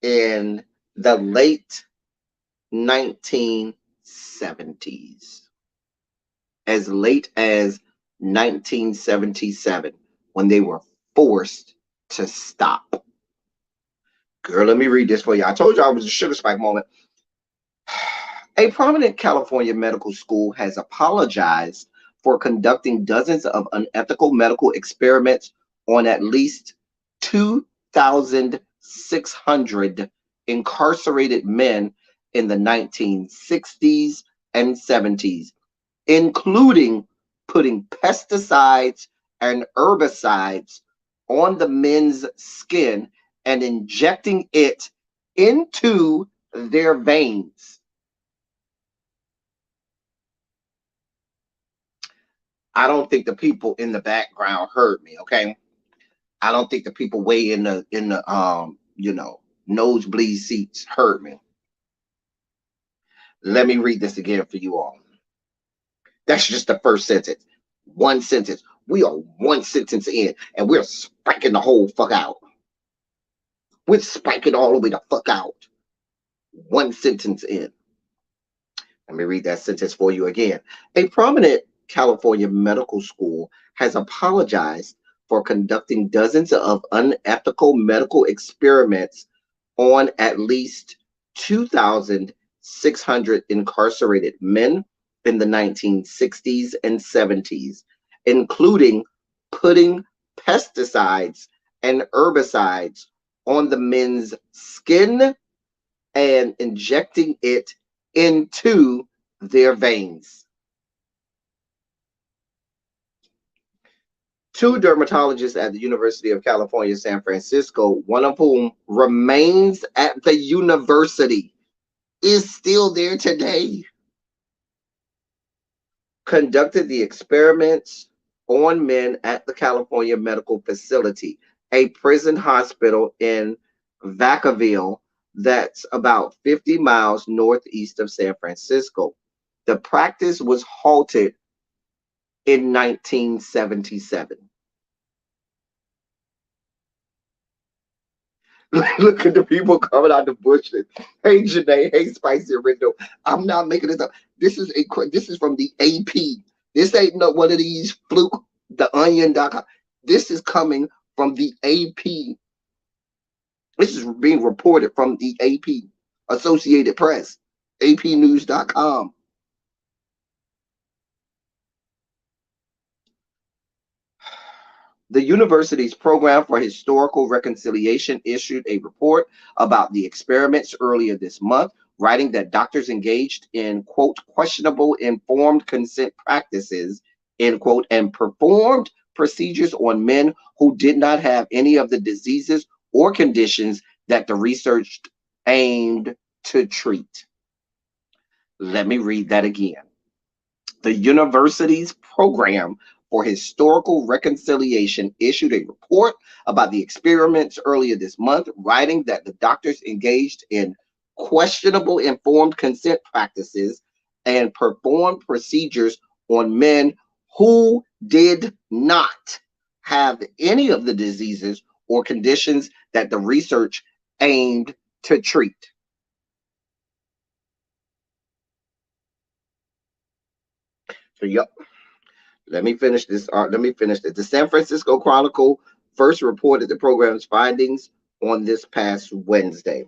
in the late 1970s. As late as 1977, when they were forced to stop. Girl, let me read this for you. I told you I was a sugar spike moment. A prominent California medical school has apologized for conducting dozens of unethical medical experiments on at least 2,600 incarcerated men in the 1960s and 70s, including putting pesticides and herbicides on the men's skin and injecting it into their veins. I don't think the people in the background heard me, okay? I don't think the people way in the nosebleed seats heard me. Let me read this again for you all. That's just the first sentence. One sentence. We are one sentence in, and we're spiking the whole fuck out. We're spiking all the way the fuck out. One sentence in. Let me read that sentence for you again. A prominent California medical school has apologized for conducting dozens of unethical medical experiments on at least 2,600 incarcerated men in the 1960s and 70s, including putting pesticides and herbicides on the men's skin and injecting it into their veins. Two dermatologists at the University of California, San Francisco, one of whom remains at the university, is still there today, conducted the experiments on men at the California Medical Facility, a prison hospital in Vacaville that's about 50 miles northeast of San Francisco. The practice was halted in 1977. Look at the people coming out the bushes. Hey, Janae. Hey, Spicy Rindo. I'm not making this up. This is from the AP. This ain't no one of these fluke, the onion.com. This is coming from the AP. This is being reported from the AP, Associated Press, apnews.com. The university's Program for Historical Reconciliation issued a report about the experiments earlier this month, writing that doctors engaged in, quote, questionable informed consent practices, end quote, and performed procedures on men who did not have any of the diseases or conditions that the research aimed to treat. Let me read that again. The university's Program for Historical Reconciliation issued a report about the experiments earlier this month, writing that the doctors engaged in questionable informed consent practices and performed procedures on men who did not have any of the diseases or conditions that the research aimed to treat. So, yep. Let me finish this. The San Francisco Chronicle first reported the program's findings on this past Wednesday.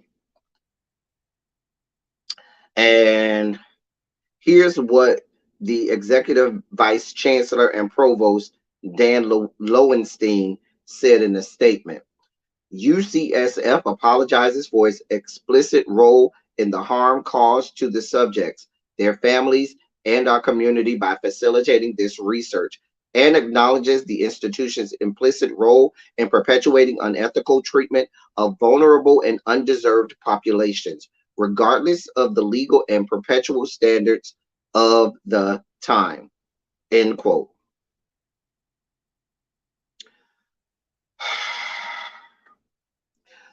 And here's what the executive vice chancellor and provost, Dan Lowenstein, said in a statement. UCSF apologizes for its explicit role in the harm caused to the subjects, their families, and our community by facilitating this research, and acknowledges the institution's implicit role in perpetuating unethical treatment of vulnerable and undeserved populations, regardless of the legal and perpetual standards of the time, end quote.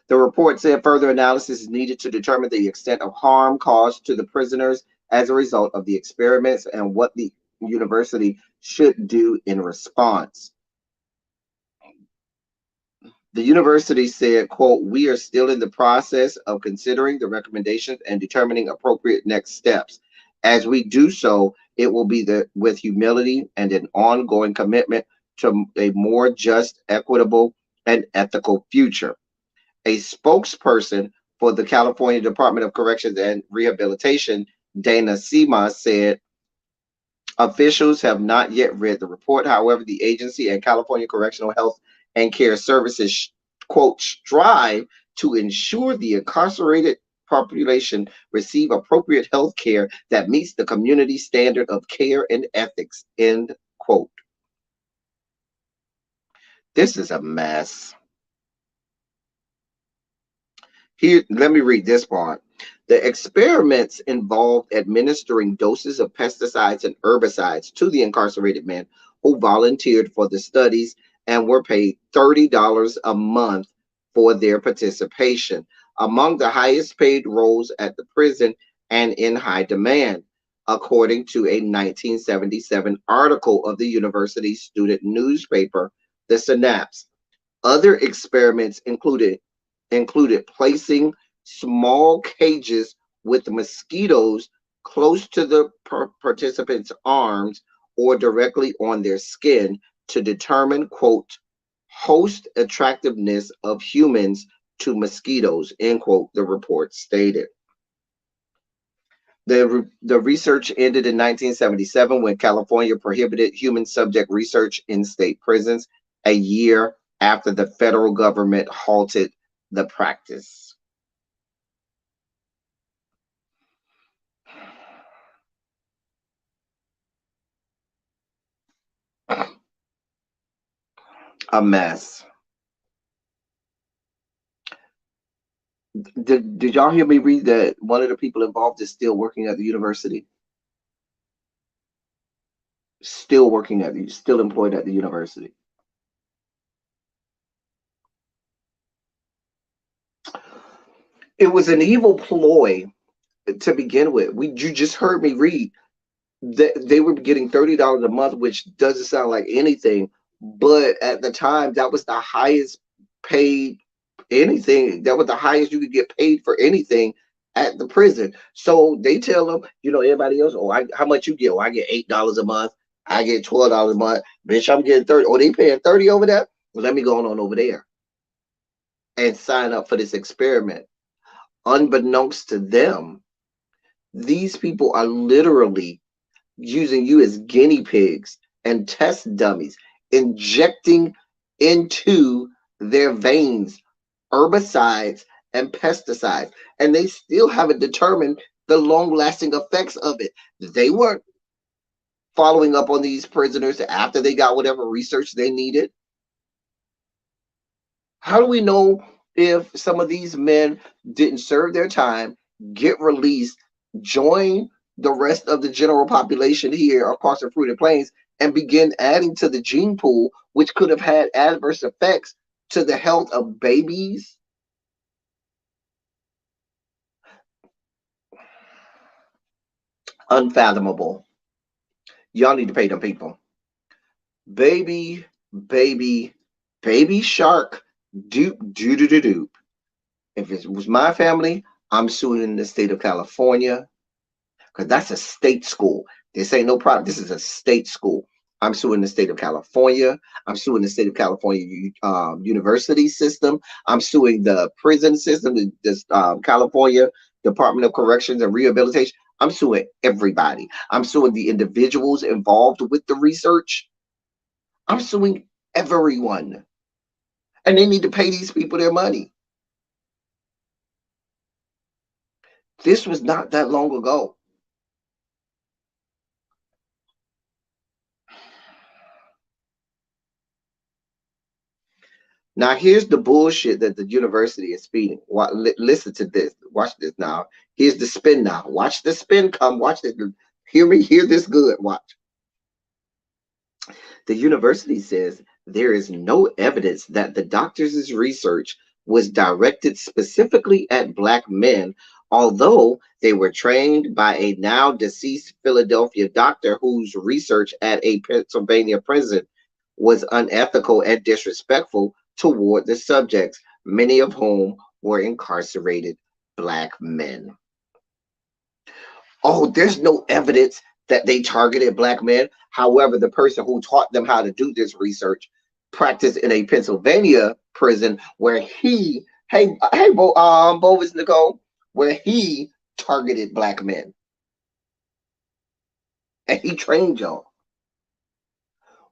The report said further analysis is needed to determine the extent of harm caused to the prisoners as a result of the experiments and what the university should do in response. The university said, quote, "We are still in the process of considering the recommendations and determining appropriate next steps. As we do so, it will be with humility and an ongoing commitment to a more just, equitable, and ethical future." A spokesperson for the California Department of Corrections and Rehabilitation, Dana Sema, said officials have not yet read the report. However, the agency and California Correctional Health and Care Services, quote, strive to ensure the incarcerated population receive appropriate health care that meets the community standard of care and ethics, end quote. This is a mess. Here, let me read this part. The experiments involved administering doses of pesticides and herbicides to the incarcerated men who volunteered for the studies and were paid $30 a month for their participation, among the highest paid roles at the prison and in high demand, according to a 1977 article of the university's student newspaper, The Synapse. Other experiments included placing small cages with mosquitoes close to the participants' arms or directly on their skin to determine, quote, host attractiveness of humans to mosquitoes, end quote, the report stated. The research ended in 1977 when California prohibited human subject research in state prisons, a year after the federal government halted the practice. A mess. Did y'all hear me read that one of the people involved is still working at the university? Still employed at the university. It was an evil ploy to begin with. You just heard me read that they were getting $30 a month, which doesn't sound like anything, but at the time that was the highest paid anything. That was the highest you could get paid for anything at the prison. So they tell them, everybody else, how much you get? Oh, I get $8 a month. I get $12 a month. Bitch, I'm getting 30. Oh, they paying 30 over there? Well, let me go on over there and sign up for this experiment. Unbeknownst to them, these people are literally using you as guinea pigs and test dummies, injecting into their veins herbicides and pesticides, and they still haven't determined the long-lasting effects of it. They weren't following up on these prisoners after they got whatever research they needed. How do we know if some of these men didn't serve their time, get released, join the rest of the general population here across the Fruited Plains, and begin adding to the gene pool, which could have had adverse effects to the health of babies? Unfathomable. Y'all need to pay them people. Baby, baby, baby shark, doop, doo doo doo doop. If it was my family, I'm suing in the state of California because that's a state school. This ain't no problem. This is a state school. I'm suing the state of California. I'm suing the state of California university system. I'm suing the prison system, this California Department of Corrections and Rehabilitation. I'm suing everybody. I'm suing the individuals involved with the research. I'm suing everyone. And they need to pay these people their money. This was not that long ago. Now, here's the bullshit that the university is feeding. Listen to this. Watch this now. Here's the spin now. Watch the spin come. Watch this. Hear me. Hear this good. Watch. The university says there is no evidence that the doctor's research was directed specifically at Black men, although they were trained by a now deceased Philadelphia doctor whose research at a Pennsylvania prison was unethical and disrespectful toward the subjects, many of whom were incarcerated Black men. Oh, there's no evidence that they targeted Black men. However, the person who taught them how to do this research practiced in a Pennsylvania prison where he, Bovis Nicole, where he targeted Black men. And he trained y'all.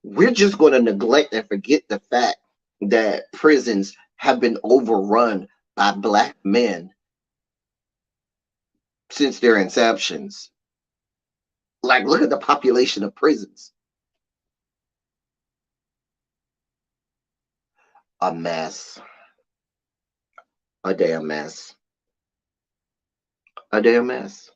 We're just going to neglect and forget the fact that prisons have been overrun by Black men since their inceptions. Like, look at the population of prisons. A mess. A damn mess. A damn mess.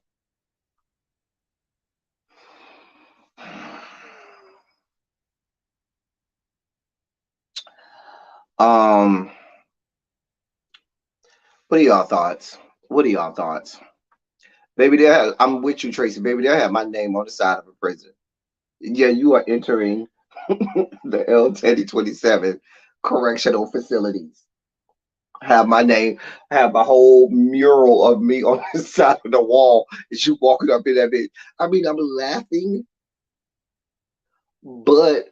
What are y'all thoughts? What are y'all thoughts? Baby, I'm with you, Tracy. Baby, they have my name on the side of a prison. Yeah, you are entering the L-1027 correctional facilities. Have my name, have my whole mural of me on the side of the wall as you walking up in that bitch. I mean, I'm laughing, but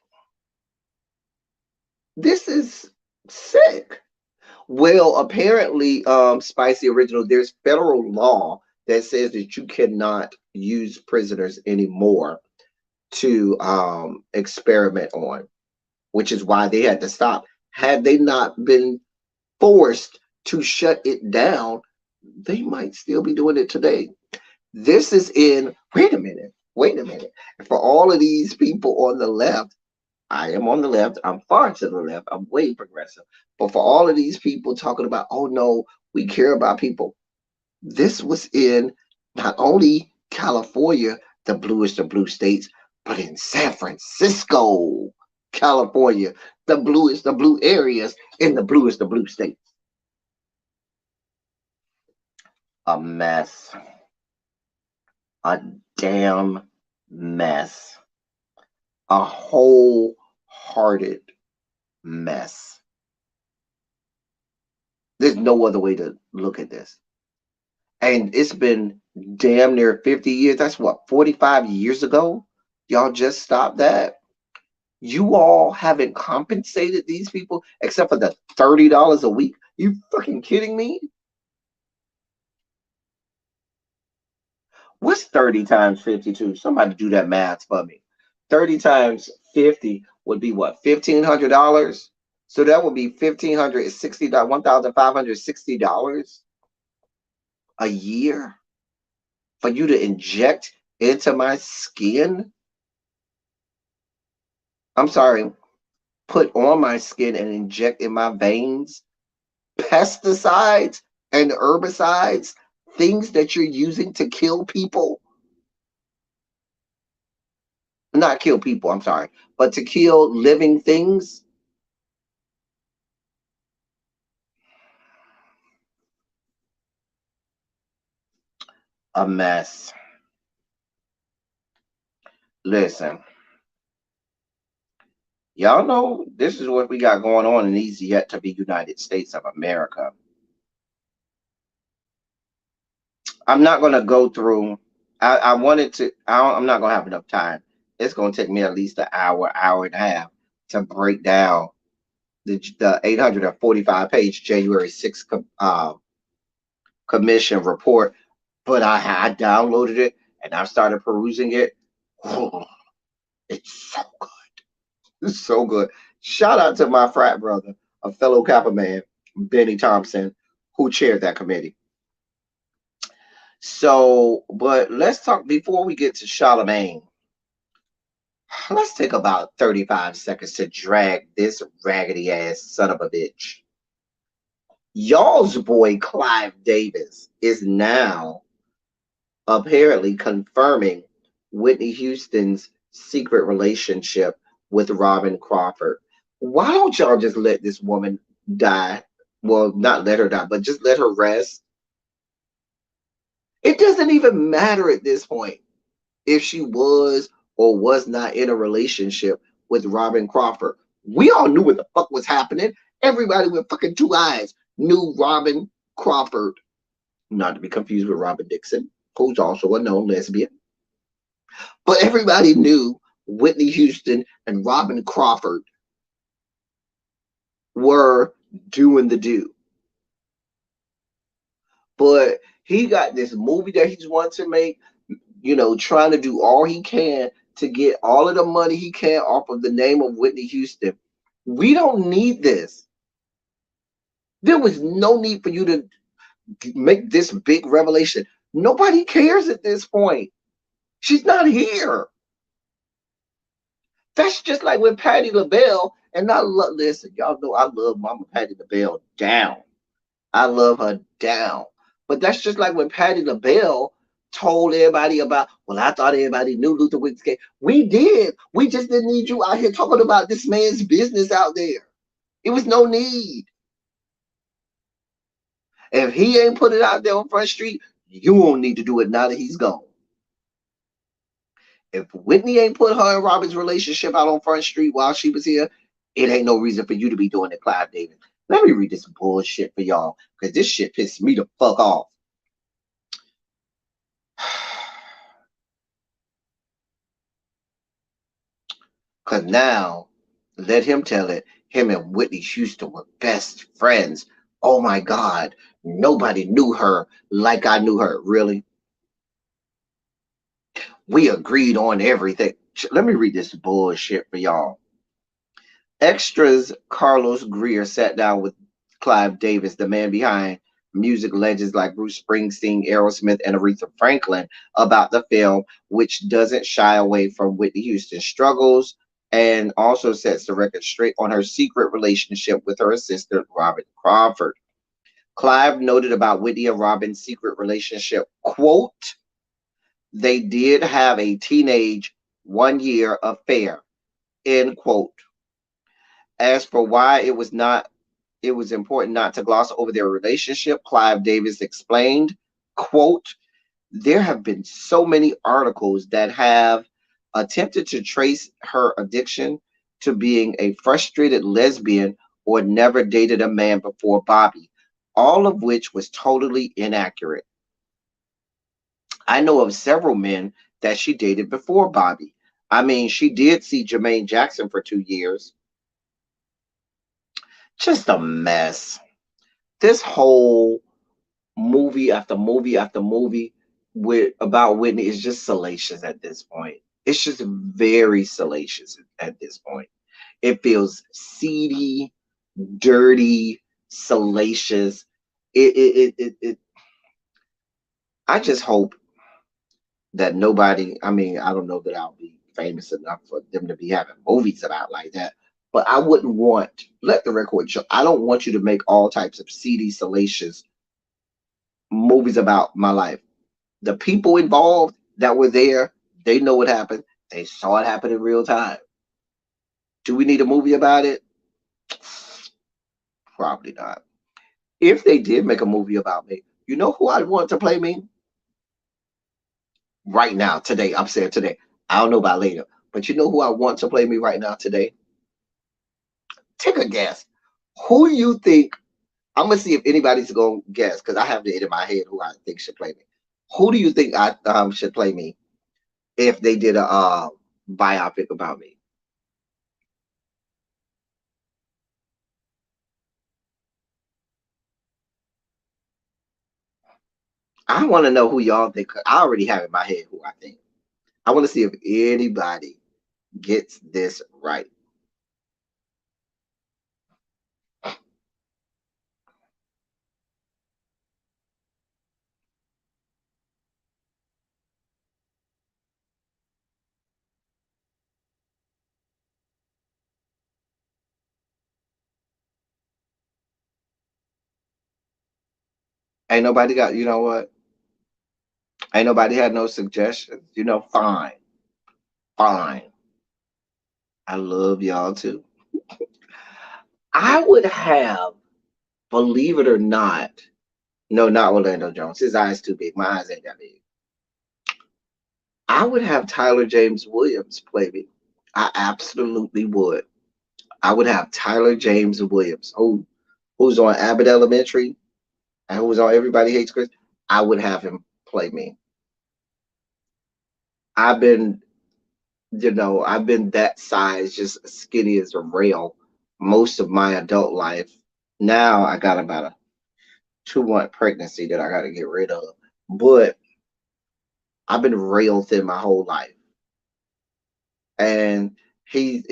this is sick. Well, apparently, Spicy Original, there's federal law that says that you cannot use prisoners anymore to experiment on, which is why they had to stop. Had they not been forced to shut it down, they might still be doing it today. This is in, wait a minute. For all of these people on the left, I am on the left, I'm far to the left, I'm way progressive. But for all of these people talking about, oh no, we care about people, this was in not only California, the bluest of blue states, but in San Francisco, California, the bluest of blue areas in the bluest of blue states. A mess. A damn mess. A wholehearted mess. There's no other way to look at this. And it's been damn near 50 years. That's what, 45 years ago? Y'all just stopped that? You all haven't compensated these people except for the $30 a week? You fucking kidding me? What's 30 times 52? Somebody do that math for me. 30 times 50 would be what? $1,500? So that would be $1,560, $1,560 a year for you to inject into my skin. I'm sorry, put on my skin and inject in my veins pesticides and herbicides, things that you're using to kill people. Not kill people, I'm sorry, but to kill living things. A mess. Listen, y'all know this is what we got going on in these yet to be United States of America. I'm not going to go through. I wanted to. I'm not going to have enough time. It's going to take me at least an hour, hour and a half to break down the 845-page January 6th commission report. But I downloaded it and I started perusing it. Oh, it's so good. It's so good. Shout out to my frat brother, a fellow Kappa man, Benny Thompson, who chaired that committee. So, but let's talk before we get to Charlamagne. Let's take about 35 seconds to drag this raggedy ass son of a bitch. Y'all's boy Clive Davis is now apparently confirming Whitney Houston's secret relationship with Robin Crawford. Why don't y'all just let this woman die? Well, not let her die, but just let her rest. It doesn't even matter at this point if she was or was not in a relationship with Robin Crawford. We all knew what the fuck was happening. Everybody with fucking two eyes knew Robin Crawford, not to be confused with Robin Dixon, who's also a known lesbian. But everybody knew Whitney Houston and Robin Crawford were doing the do. But he got this movie that he's wanting to make, you know, trying to do all he can to get all of the money he can off of the name of Whitney Houston. We don't need this. There was no need for you to make this big revelation. Nobody cares at this point. She's not here. That's just like when Patti LaBelle, and listen, y'all know I love Mama Patti LaBelle down. I love her down. But that's just like when Patti LaBelle told everybody about, well, I thought everybody knew Luther Wicks came. We did. We just didn't need you out here talking about this man's business out there. It was no need. If he ain't put it out there on Front Street, you won't need to do it now that he's gone. If Whitney ain't put her and Robin's relationship out on Front Street while she was here, it ain't no reason for you to be doing it, Clive Davis. Let me read this bullshit for y'all, because this shit pissed me the fuck off. Because now, let him tell it, him and Whitney Houston were best friends. Oh my God, nobody knew her like I knew her. Really? We agreed on everything. Let me read this bullshit for y'all. Extras Carlos Greer sat down with Clive Davis, the man behind music legends like Bruce Springsteen, Aerosmith, and Aretha Franklin, about the film, which doesn't shy away from Whitney Houston's struggles and also sets the record straight on her secret relationship with her assistant, Robin Crawford. Clive noted about Whitney and Robin's secret relationship, quote, they did have a teenage 1 year affair, end quote. As for why it was important not to gloss over their relationship, Clive Davis explained, quote, there have been so many articles that have attempted to trace her addiction to being a frustrated lesbian or never dated a man before Bobby, all of which was totally inaccurate. I know of several men that she dated before Bobby. I mean, she did see Jermaine Jackson for 2 years. Just a mess. This whole movie after movie after movie with about Whitney is just salacious at this point. It's just very salacious at this point. It feels seedy, dirty, salacious. It I just hope that nobody, I mean, I don't know that I'll be famous enough for them to be having movies about like that. But I wouldn't want, let the record show, I don't want you to make all types of seedy, salacious movies about my life. The people involved that were there, they know what happened. They saw it happen in real time. Do we need a movie about it? Probably not. If they did make a movie about me, you know who I'd want to play me? Right now, today. I'm saying today. I don't know about later. But you know who I want to play me right now today? Take a guess. Who do you think? I'm gonna see if anybody's gonna guess because I have it in my head who I think should play me. Who do you think I should play me if they did a biopic about me? I want to know who y'all think. I already have in my head who I think. I want to see if anybody gets this right. Ain't nobody got, you know what? Ain't nobody had no suggestions. You know, fine. Fine. I love y'all too. I would have, believe it or not, no, not Orlando Jones. His eyes too big. My eyes ain't that big. I would have Tyler James Williams play me. I absolutely would. I would have Tyler James Williams, who's on Abbott Elementary and who's on Everybody Hates Chris. I would have him play me. I've been, I've been that size, just skinny as a rail most of my adult life. Now I got about a 2 month pregnancy that I got to get rid of. But I've been rail thin my whole life. And he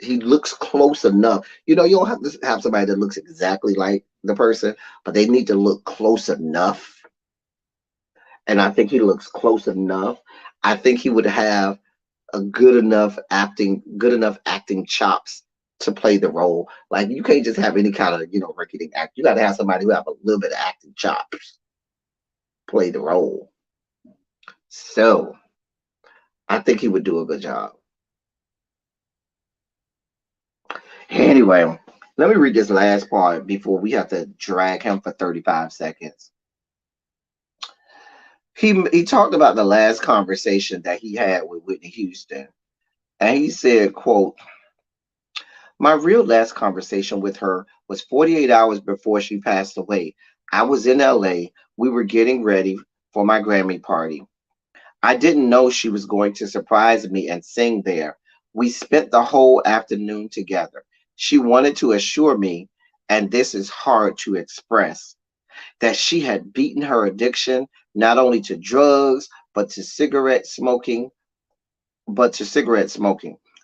looks close enough. You don't have to have somebody that looks exactly like the person, but they need to look close enough. And I think he looks close enough. I think he would have a good enough acting chops to play the role. Like you can't just have any kind of rickety act. You got to have somebody who have a little bit of acting chops play the role. So I think he would do a good job. Anyway, let me read this last part before we have to drag him for 35 seconds. He talked about the last conversation that he had with Whitney Houston. And he said, quote, My real last conversation with her was 48 hours before she passed away. I was in LA. We were getting ready for my Grammy party. I didn't know she was going to surprise me and sing there. We spent the whole afternoon together. She wanted to assure me, and this is hard to express, that she had beaten her addiction not only to drugs, but to cigarette smoking.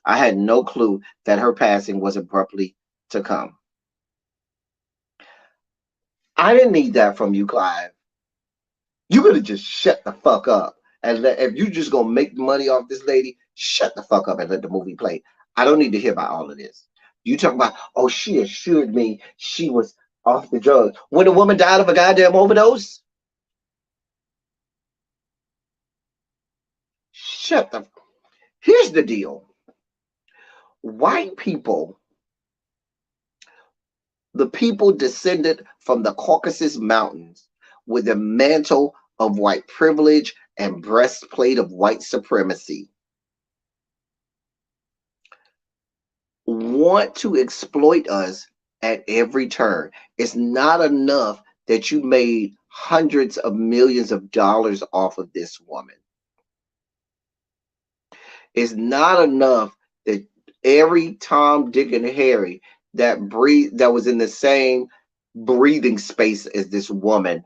I had no clue that her passing was abruptly to come. I didn't need that from you, Clive. You could have just shut the fuck up and if you just gonna make money off this lady, shut the fuck up and let the movie play. I don't need to hear about all of this. You talk about, oh, she assured me she was off the drugs. When a woman died of a goddamn overdose, shut the. Here's the deal. White people, the people descended from the Caucasus Mountains with a mantle of white privilege and breastplate of white supremacy, want to exploit us at every turn. It's not enough that you made hundreds of millions of dollars off of this woman. It's not enough that every Tom, Dick, and Harry that was in the same breathing space as this woman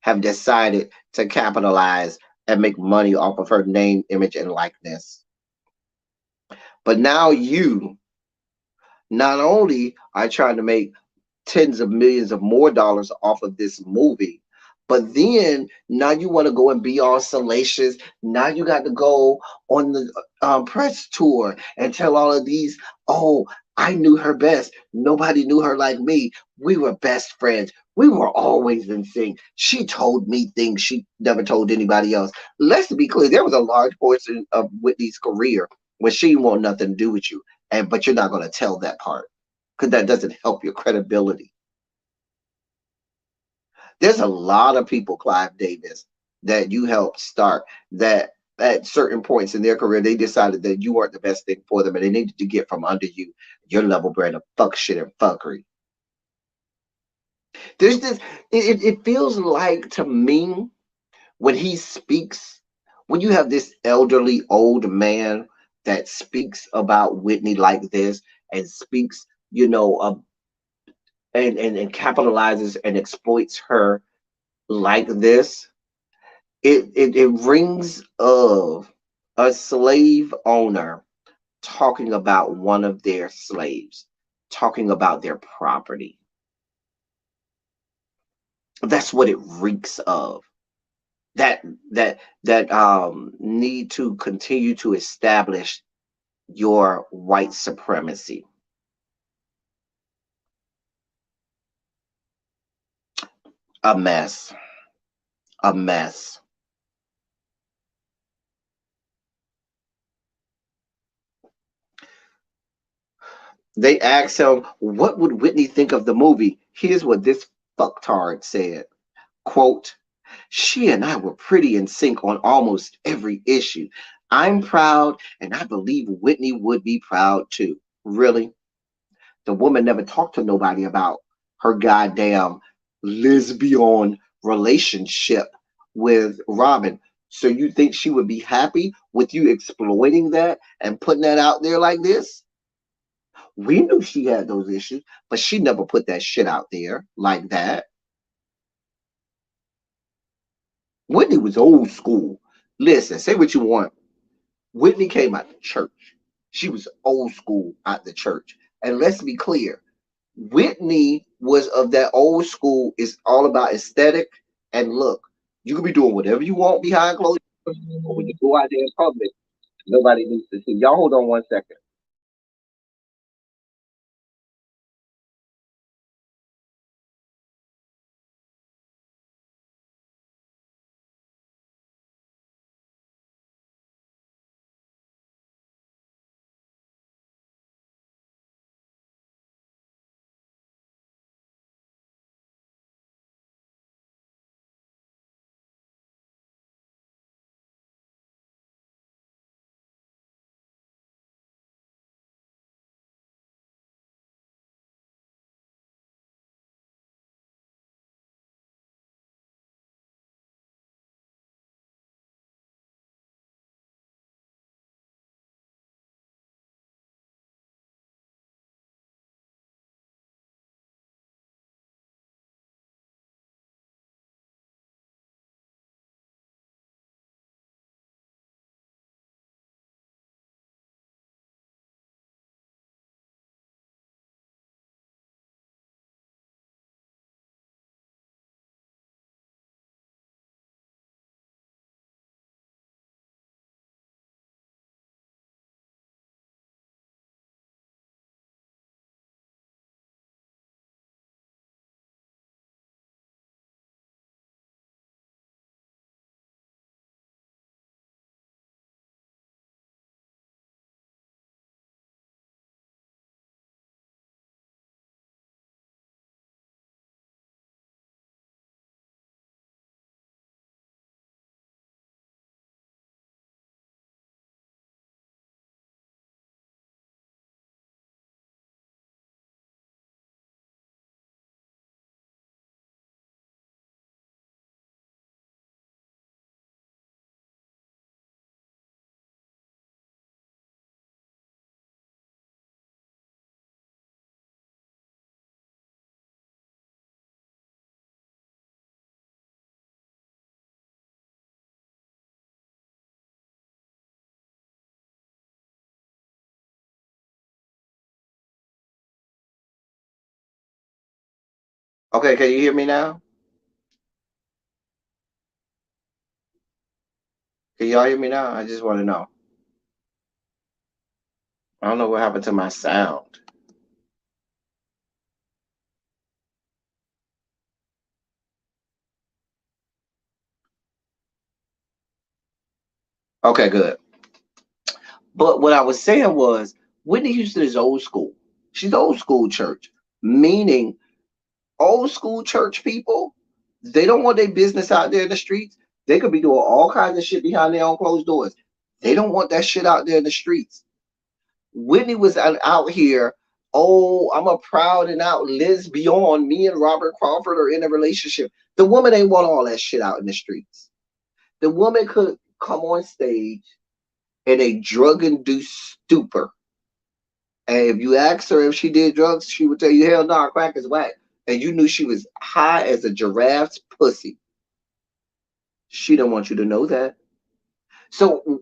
have decided to capitalize and make money off of her name, image, and likeness. But now you not only are trying to make tens of millions of more dollars off of this movie, but then now you want to go and be all salacious. Now you got to go on the press tour and tell all of these, oh, I knew her best. Nobody knew her like me. We were best friends. We were always in sync. She told me things she never told anybody else. Let's be clear, there was a large portion of Whitney's career where she didn't want nothing to do with you. But you're not going to tell that part because that doesn't help your credibility. There's a lot of people, Clive Davis, that you helped start that at certain points in their career, they decided that you weren't the best thing for them and they needed to get from under you your level brand of fuck shit and fuckery. There's this, it feels like to me when he speaks, when you have this elderly old man that speaks about Whitney like this and speaks, and capitalizes and exploits her like this, it rings of a slave owner talking about one of their slaves, talking about their property. That's what it reeks of. That need to continue to establish your white supremacy. A mess. A mess. They asked him, what would Whitney think of the movie? Here's what this fucktard said. Quote, she and I were pretty in sync on almost every issue. I'm proud, and I believe Whitney would be proud too. Really? The woman never talked to nobody about her goddamn lesbian relationship with Robin. So you think she would be happy with you exploiting that and putting that out there like this? We knew she had those issues, but she never put that shit out there like that. Whitney was old school. Listen, say what you want. Whitney came out the church. She was old school out the church. And let's be clear, Whitney was of that old school. It's all about aesthetic and look. You can be doing whatever you want behind closed doors, but when you go out there in public, nobody needs to see. Y'all hold on 1 second. Okay, can you hear me now? Can y'all hear me now? I just want to know. I don't know what happened to my sound. Okay, good. But what I was saying was Whitney Houston is old school. She's old school church, meaning old school church people, they don't want their business out there in the streets. They could be doing all kinds of shit behind their own closed doors. They don't want that shit out there in the streets. Whitney was out here. Oh, I'm a proud and out Liz Beyond. Me and Robert Crawford are in a relationship. The woman ain't want all that shit out in the streets. The woman could come on stage in a drug induced stupor. And if you asked her if she did drugs, she would tell you, hell no, crack is whack. And you knew she was high as a giraffe's pussy. She didn't want you to know that. So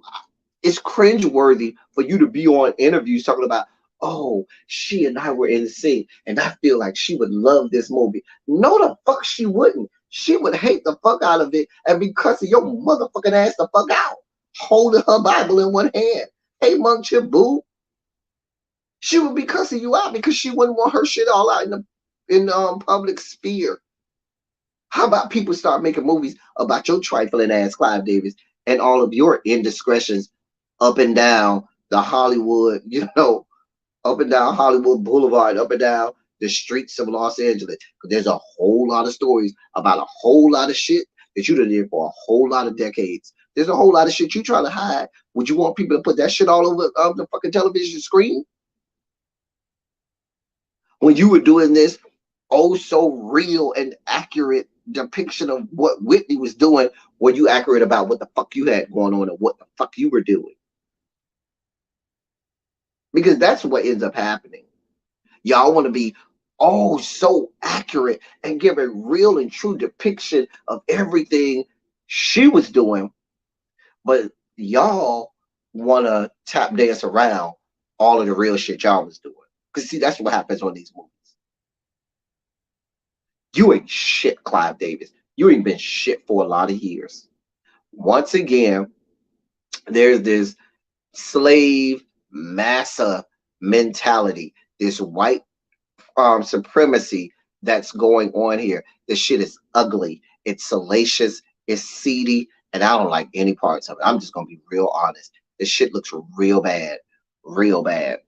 it's cringeworthy for you to be on interviews talking about, oh, she and I were in sync, and I feel like she would love this movie. No, the fuck she wouldn't. She would hate the fuck out of it and be cussing your motherfucking ass the fuck out, holding her Bible in one hand. Hey, Monk Chip Boo. She would be cussing you out because she wouldn't want her shit all out in public sphere. How about people start making movies about your trifling ass Clive Davis and all of your indiscretions up and down the Hollywood, up and down Hollywood Boulevard, up and down the streets of Los Angeles? Because there's a whole lot of stories about a whole lot of shit that you done did for a whole lot of decades. There's a whole lot of shit you trying to hide. Would you want people to put that shit all over the fucking television screen? When you were doing this oh so real and accurate depiction of what Whitney was doing, were you accurate about what the fuck you had going on and what the fuck you were doing? Because that's what ends up happening. Y'all want to be oh so accurate and give a real and true depiction of everything she was doing, but y'all want to tap dance around all of the real shit y'all was doing. Because see, that's what happens on these movies. You ain't shit, Clive Davis. You ain't been shit for a lot of years. Once again, there's this slave massa mentality, this white supremacy that's going on here. This shit is ugly. It's salacious. It's seedy. And I don't like any parts of it. I'm just going to be real honest. This shit looks real bad. Real bad.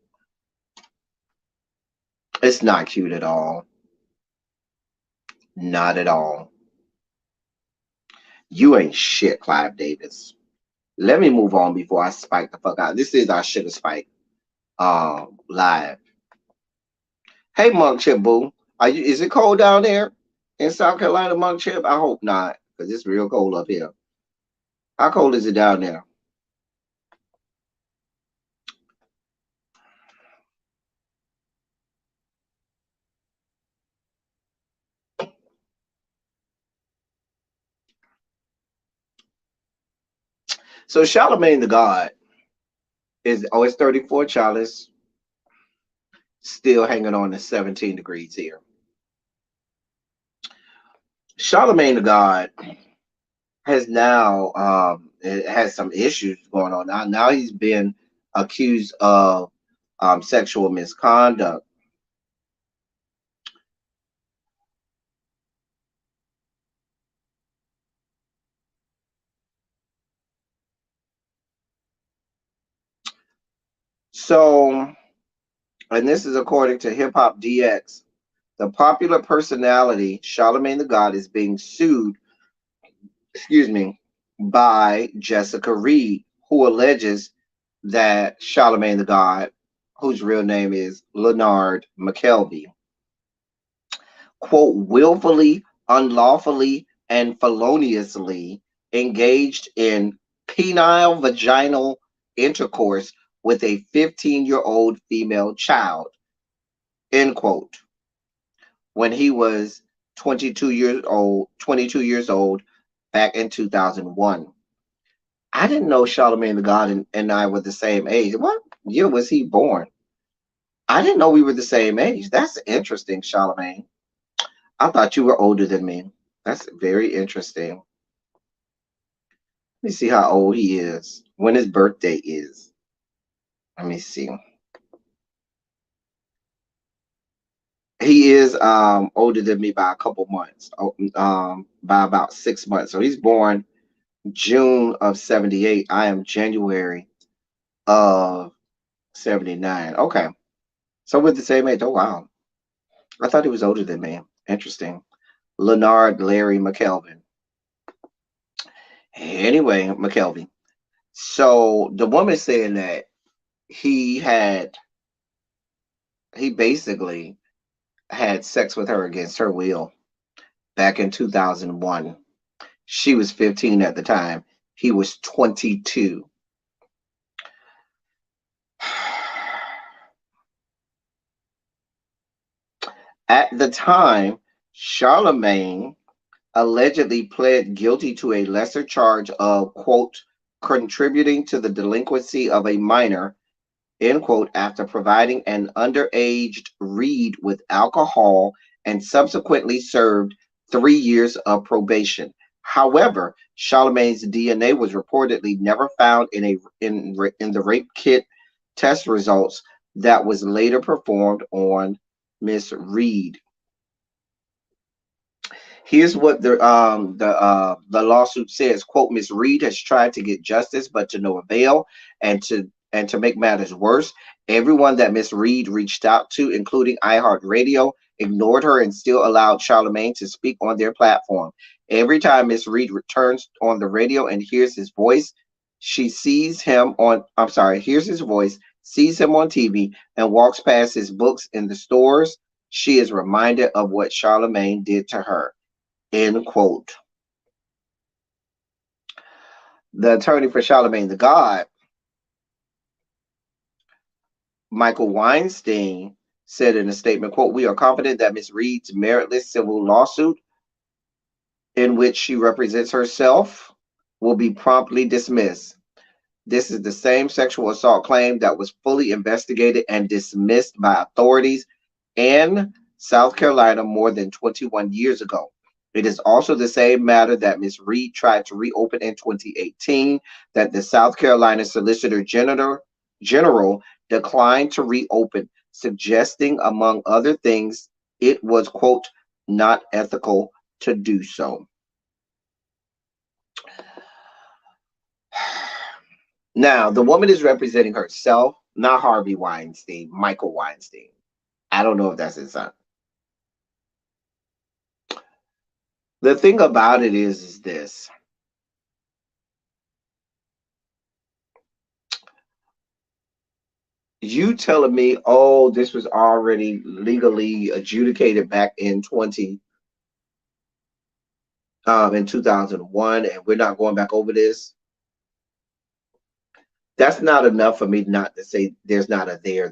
It's not cute at all. Not at all. You ain't shit, Clive Davis. Let me move on before I spike the fuck out. This is our Sugar Spike live. Hey, Monk Chip Boo. Is it cold down there in South Carolina, Monk Chip? I hope not, because it's real cold up here. How cold is it down there? So Charlamagne the God it's 34 Chalice, still hanging on to 17 degrees here. Charlamagne the God has now it has some issues going on. Now he's been accused of sexual misconduct. So, and this is according to Hip Hop DX, the popular personality Charlamagne the God is being sued, excuse me, by Jessica Reed, who alleges that Charlamagne the God, whose real name is Leonard McKelvey, quote, willfully, unlawfully, and feloniously engaged in penile vaginal intercourse with a 15-year-old female child, end quote, when he was 22 years old back in 2001. I didn't know Charlamagne the God and I were the same age. What year was he born? I didn't know we were the same age. That's interesting, Charlamagne. I thought you were older than me. That's very interesting. Let me see how old he is. When his birthday is. Let me see. He is older than me by a couple months. By about 6 months. So he's born June of 78. I am January of 79. Okay. So we're the same age. Oh wow. I thought he was older than me. Interesting. Leonard Larry McKelvin. Anyway, McKelvin. So the woman saying that he had he basically had sex with her against her will back in 2001. She was 15 at the time. He was 22. At the time, Charlamagne allegedly pled guilty to a lesser charge of, quote, contributing to the delinquency of a minor, end quote, after providing an underaged Reed with alcohol and subsequently served 3 years of probation. However, Charlemagne's DNA was reportedly never found in the rape kit test results that was later performed on Miss Reed. Here's what the lawsuit says. Quote, Miss Reed has tried to get justice, but to no avail. And to make matters worse, everyone that Miss Reed reached out to, including iHeartRadio, ignored her and still allowed Charlamagne to speak on their platform. Every time Miss Reed returns on the radio and hears his voice, she sees him on, I'm sorry, hears his voice, sees him on TV, and walks past his books in the stores, she is reminded of what Charlamagne did to her. End quote. The attorney for Charlamagne the God, Michael Weinstein, said in a statement, quote, we are confident that Ms. Reed's meritless civil lawsuit in which she represents herself will be promptly dismissed. This is the same sexual assault claim that was fully investigated and dismissed by authorities in South Carolina more than 21 years ago. It is also the same matter that Ms. Reed tried to reopen in 2018 that the South Carolina Solicitor General declined to reopen, suggesting, among other things, it was, quote, not ethical to do so. Now, the woman is representing herself, not Harvey Weinstein, Michael Weinstein. I don't know if that's his son. The thing about it is this. You telling me, oh, this was already legally adjudicated back in 2001, and we're not going back over this. That's not enough for me not to say there's not a there,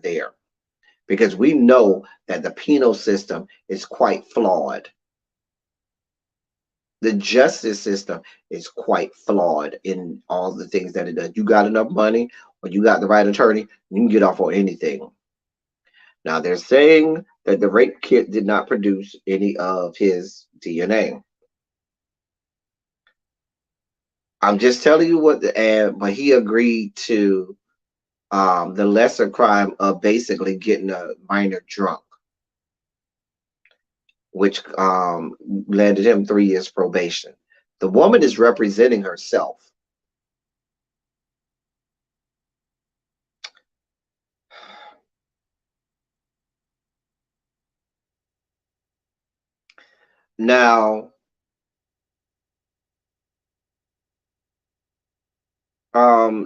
because we know that the penal system is quite flawed. The justice system is quite flawed in all the things that it does. You got enough money or you got the right attorney, you can get off on anything. Now, they're saying that the rape kit did not produce any of his DNA. I'm just telling you what but he agreed to the lesser crime of basically getting a minor drunk, which landed him 3 years probation. The woman is representing herself. Now, I'm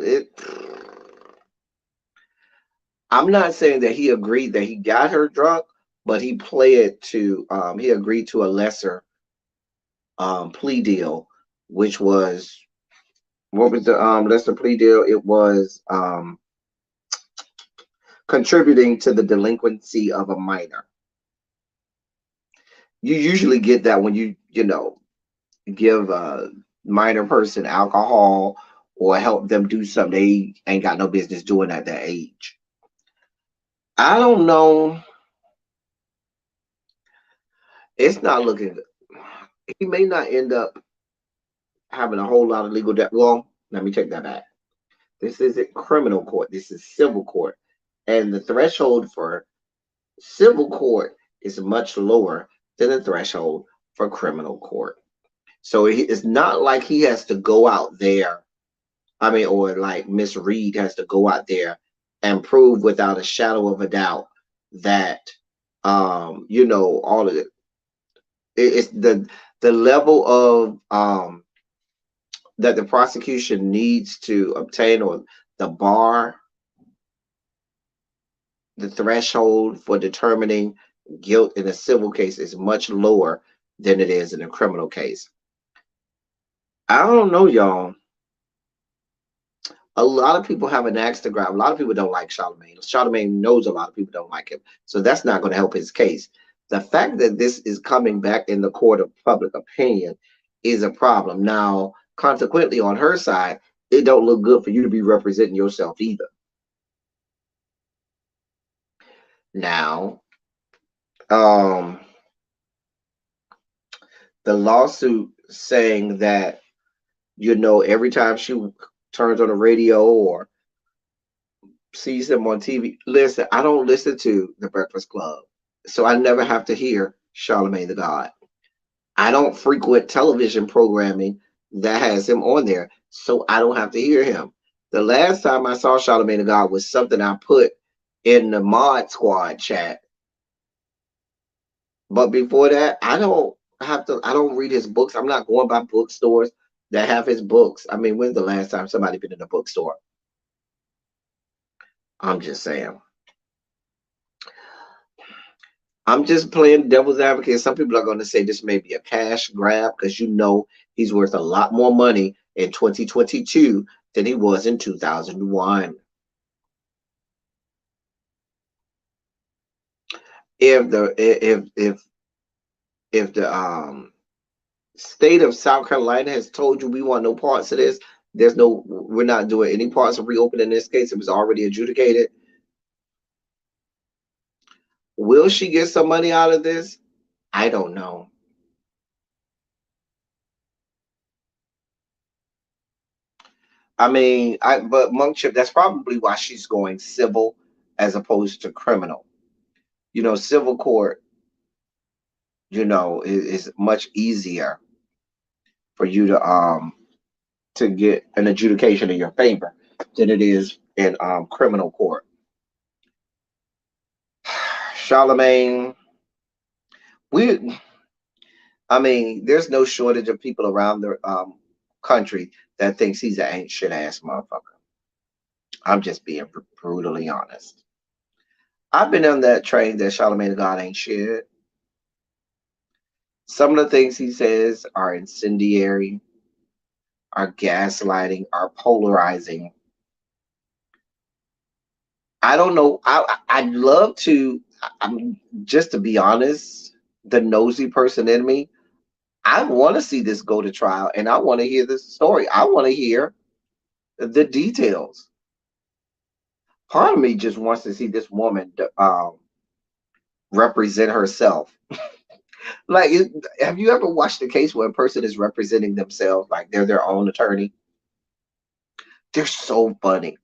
not saying that he agreed that he got her drunk, but he he agreed to a lesser plea deal, which was, what was the lesser plea deal? It was contributing to the delinquency of a minor. You usually get that when you give a minor person alcohol or help them do something they ain't got no business doing at that age. I don't know It's not looking good. He may not end up having a whole lot of legal debt. Well, let me take that back. This isn't criminal court. This is civil court. And the threshold for civil court is much lower than the threshold for criminal court. So it's not like he has to go out there. I mean, or like Miss Reed has to go out there and prove without a shadow of a doubt that, all of it. It's the level of that the prosecution needs to obtain, or the bar, the threshold for determining guilt in a civil case is much lower than it is in a criminal case. I don't know, y'all. A lot of people have an axe to grind. A lot of people don't like Charlamagne. Charlamagne knows a lot of people don't like him. So that's not going to help his case. The fact that this is coming back in the court of public opinion is a problem. Now, consequently, on her side, it don't look good for you to be representing yourself either. Now, the lawsuit saying that, every time she turns on the radio or sees them on TV, listen, I don't listen to The Breakfast Club, so I never have to hear Charlamagne the God. I don't frequent television programming that has him on there, so I don't have to hear him. The last time I saw Charlamagne the God was something I put in the Mod Squad chat. But before that, I don't read his books. I'm not going by bookstores that have his books. I mean, when's the last time somebody been in a bookstore? I'm just saying. I'm just playing devil's advocate. Some people are going to say this may be a cash grab because he's worth a lot more money in 2022 than he was in 2001. If the state of South Carolina has told you we want no parts of this, we're not doing any parts of reopening this case. It was already adjudicated. Will she get some money out of this? I don't know. I mean, but Monk Chip, that's probably why she's going civil as opposed to criminal. Civil court, is much easier for you to get an adjudication in your favor than it is in criminal court. Charlamagne, there's no shortage of people around the country that thinks he's an ain't shit ass motherfucker. I'm just being brutally honest. I've been on that train that Charlamagne God ain't shit. Some of the things he says are incendiary, are gaslighting, are polarizing. I don't know. I'd love to. Just to be honest, the nosy person in me, I want to see this go to trial, and I want to hear this story. I want to hear the details. Part of me just wants to see this woman represent herself. Like, have you ever watched a case where a person is representing themselves like they're their own attorney? They're so funny.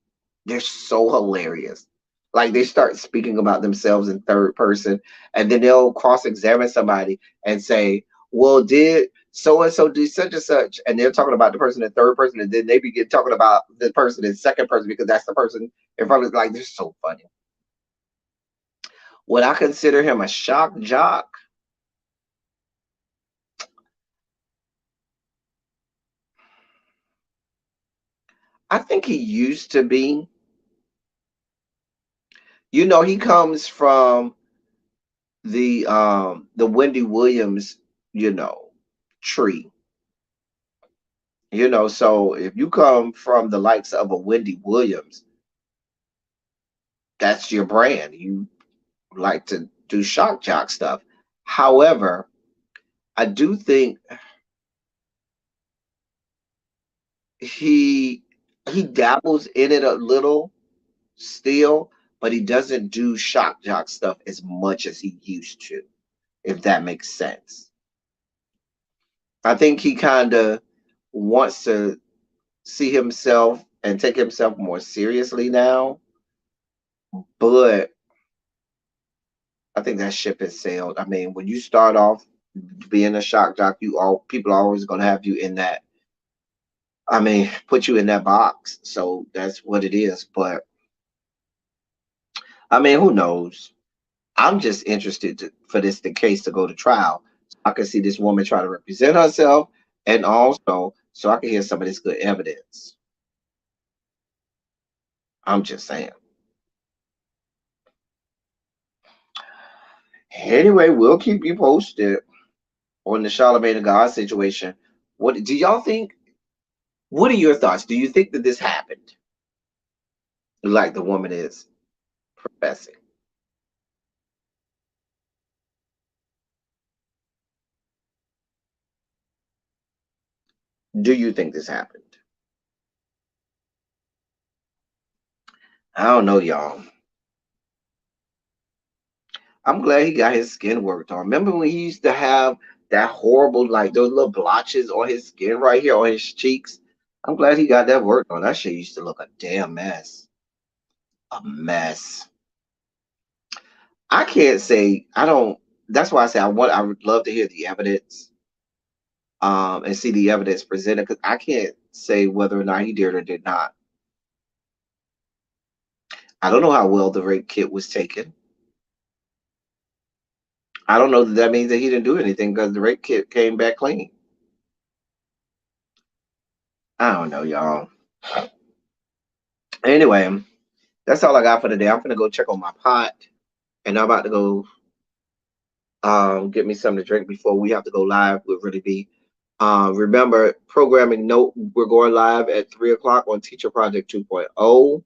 They're so hilarious. Like, they start speaking about themselves in third person, and then they'll cross-examine somebody and say, well, did so-and-so do such and such? And they're talking about the person in third person, and then they begin talking about the person in second person because that's the person in front of them. Like, they're so funny. Would I consider him a shock jock? I think he used to be. He comes from the Wendy Williams, tree. So if you come from the likes of a Wendy Williams, that's your brand. You like to do shock jock stuff. However, I do think he dabbles in it a little still, but he doesn't do shock jock stuff as much as he used to. if that makes sense. I think he kind of wants to see himself and take himself more seriously now, but I think that ship has sailed. I mean, when you start off being a shock jock, people are always gonna have you in that. I mean, put you in that box. So that's what it is. But I mean, who knows? I'm just interested for the case to go to trial. So I can see this woman try to represent herself, and also so I can hear some of this good evidence. I'm just saying. Anyway, we'll keep you posted on the Charlamagne and God situation. What do y'all think? What are your thoughts? Do you think that this happened, like the woman is professing? Do you think this happened? I don't know, y'all. I'm glad he got his skin worked on. Remember when he used to have that horrible, like those little blotches on his skin right here on his cheeks? I'm glad he got that worked on. That shit used to look a damn mess. A mess. I can't say I don't. That's why I say I would love to hear the evidence, and see the evidence presented, because I can't say whether or not he did or did not. I don't know how well the rape kit was taken. I don't know that that means that he didn't do anything because the rape kit came back clean. I don't know, y'all. Anyway, that's all I got for today. I'm gonna go check on my pot, and I'm about to go get me something to drink before we have to go live with Really Be. Remember, programming note, we're going live at 3 o'clock on Teacher Project 2.0.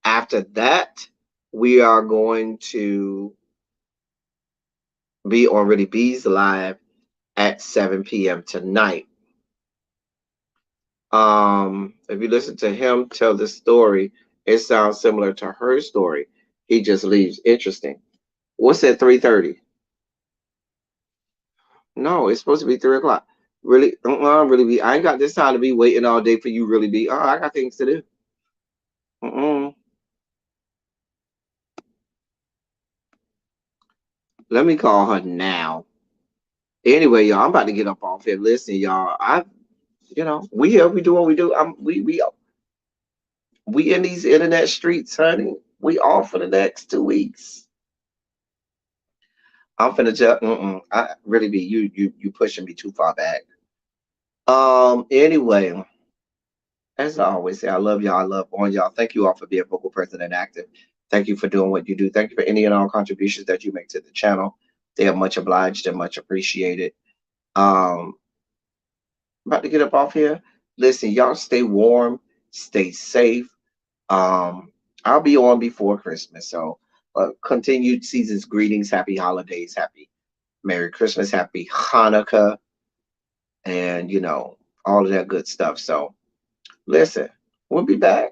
After that, we are going to be on Really Be's live at 7 p.m. tonight. If you listen to him tell the story, it sounds similar to her story. He just leaves interesting. What's at 3:30? No, it's supposed to be 3 o'clock. Really, really be. I ain't got this time to be waiting all day for you. Really be. I got things to do. Let me call her now. Anyway, y'all, I'm about to get up off here. Listen, y'all, we here, we do what we do. We in these internet streets, honey. We off for the next 2 weeks. I'm finna just, I really be you pushing me too far back. Anyway, as I always say, I love y'all. I love on y'all. Thank you all for being vocal, present, and active. Thank you for doing what you do. Thank you for any and all contributions that you make to the channel. They are much obliged and much appreciated. Um, about to get up off here. Listen, y'all stay warm, stay safe. I'll be on before Christmas, so continued season's greetings, happy holidays, happy Merry Christmas, happy Hanukkah, and all of that good stuff. So listen, we'll be back.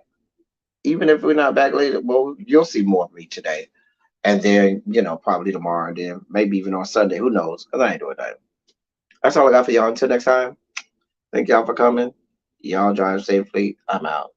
Even if we're not back later, well, you'll see more of me today. And then, probably tomorrow, and then maybe even on Sunday. Who knows? Because I ain't doing that. That's all I got for y'all. Until next time, thank y'all for coming. Y'all drive safely. I'm out.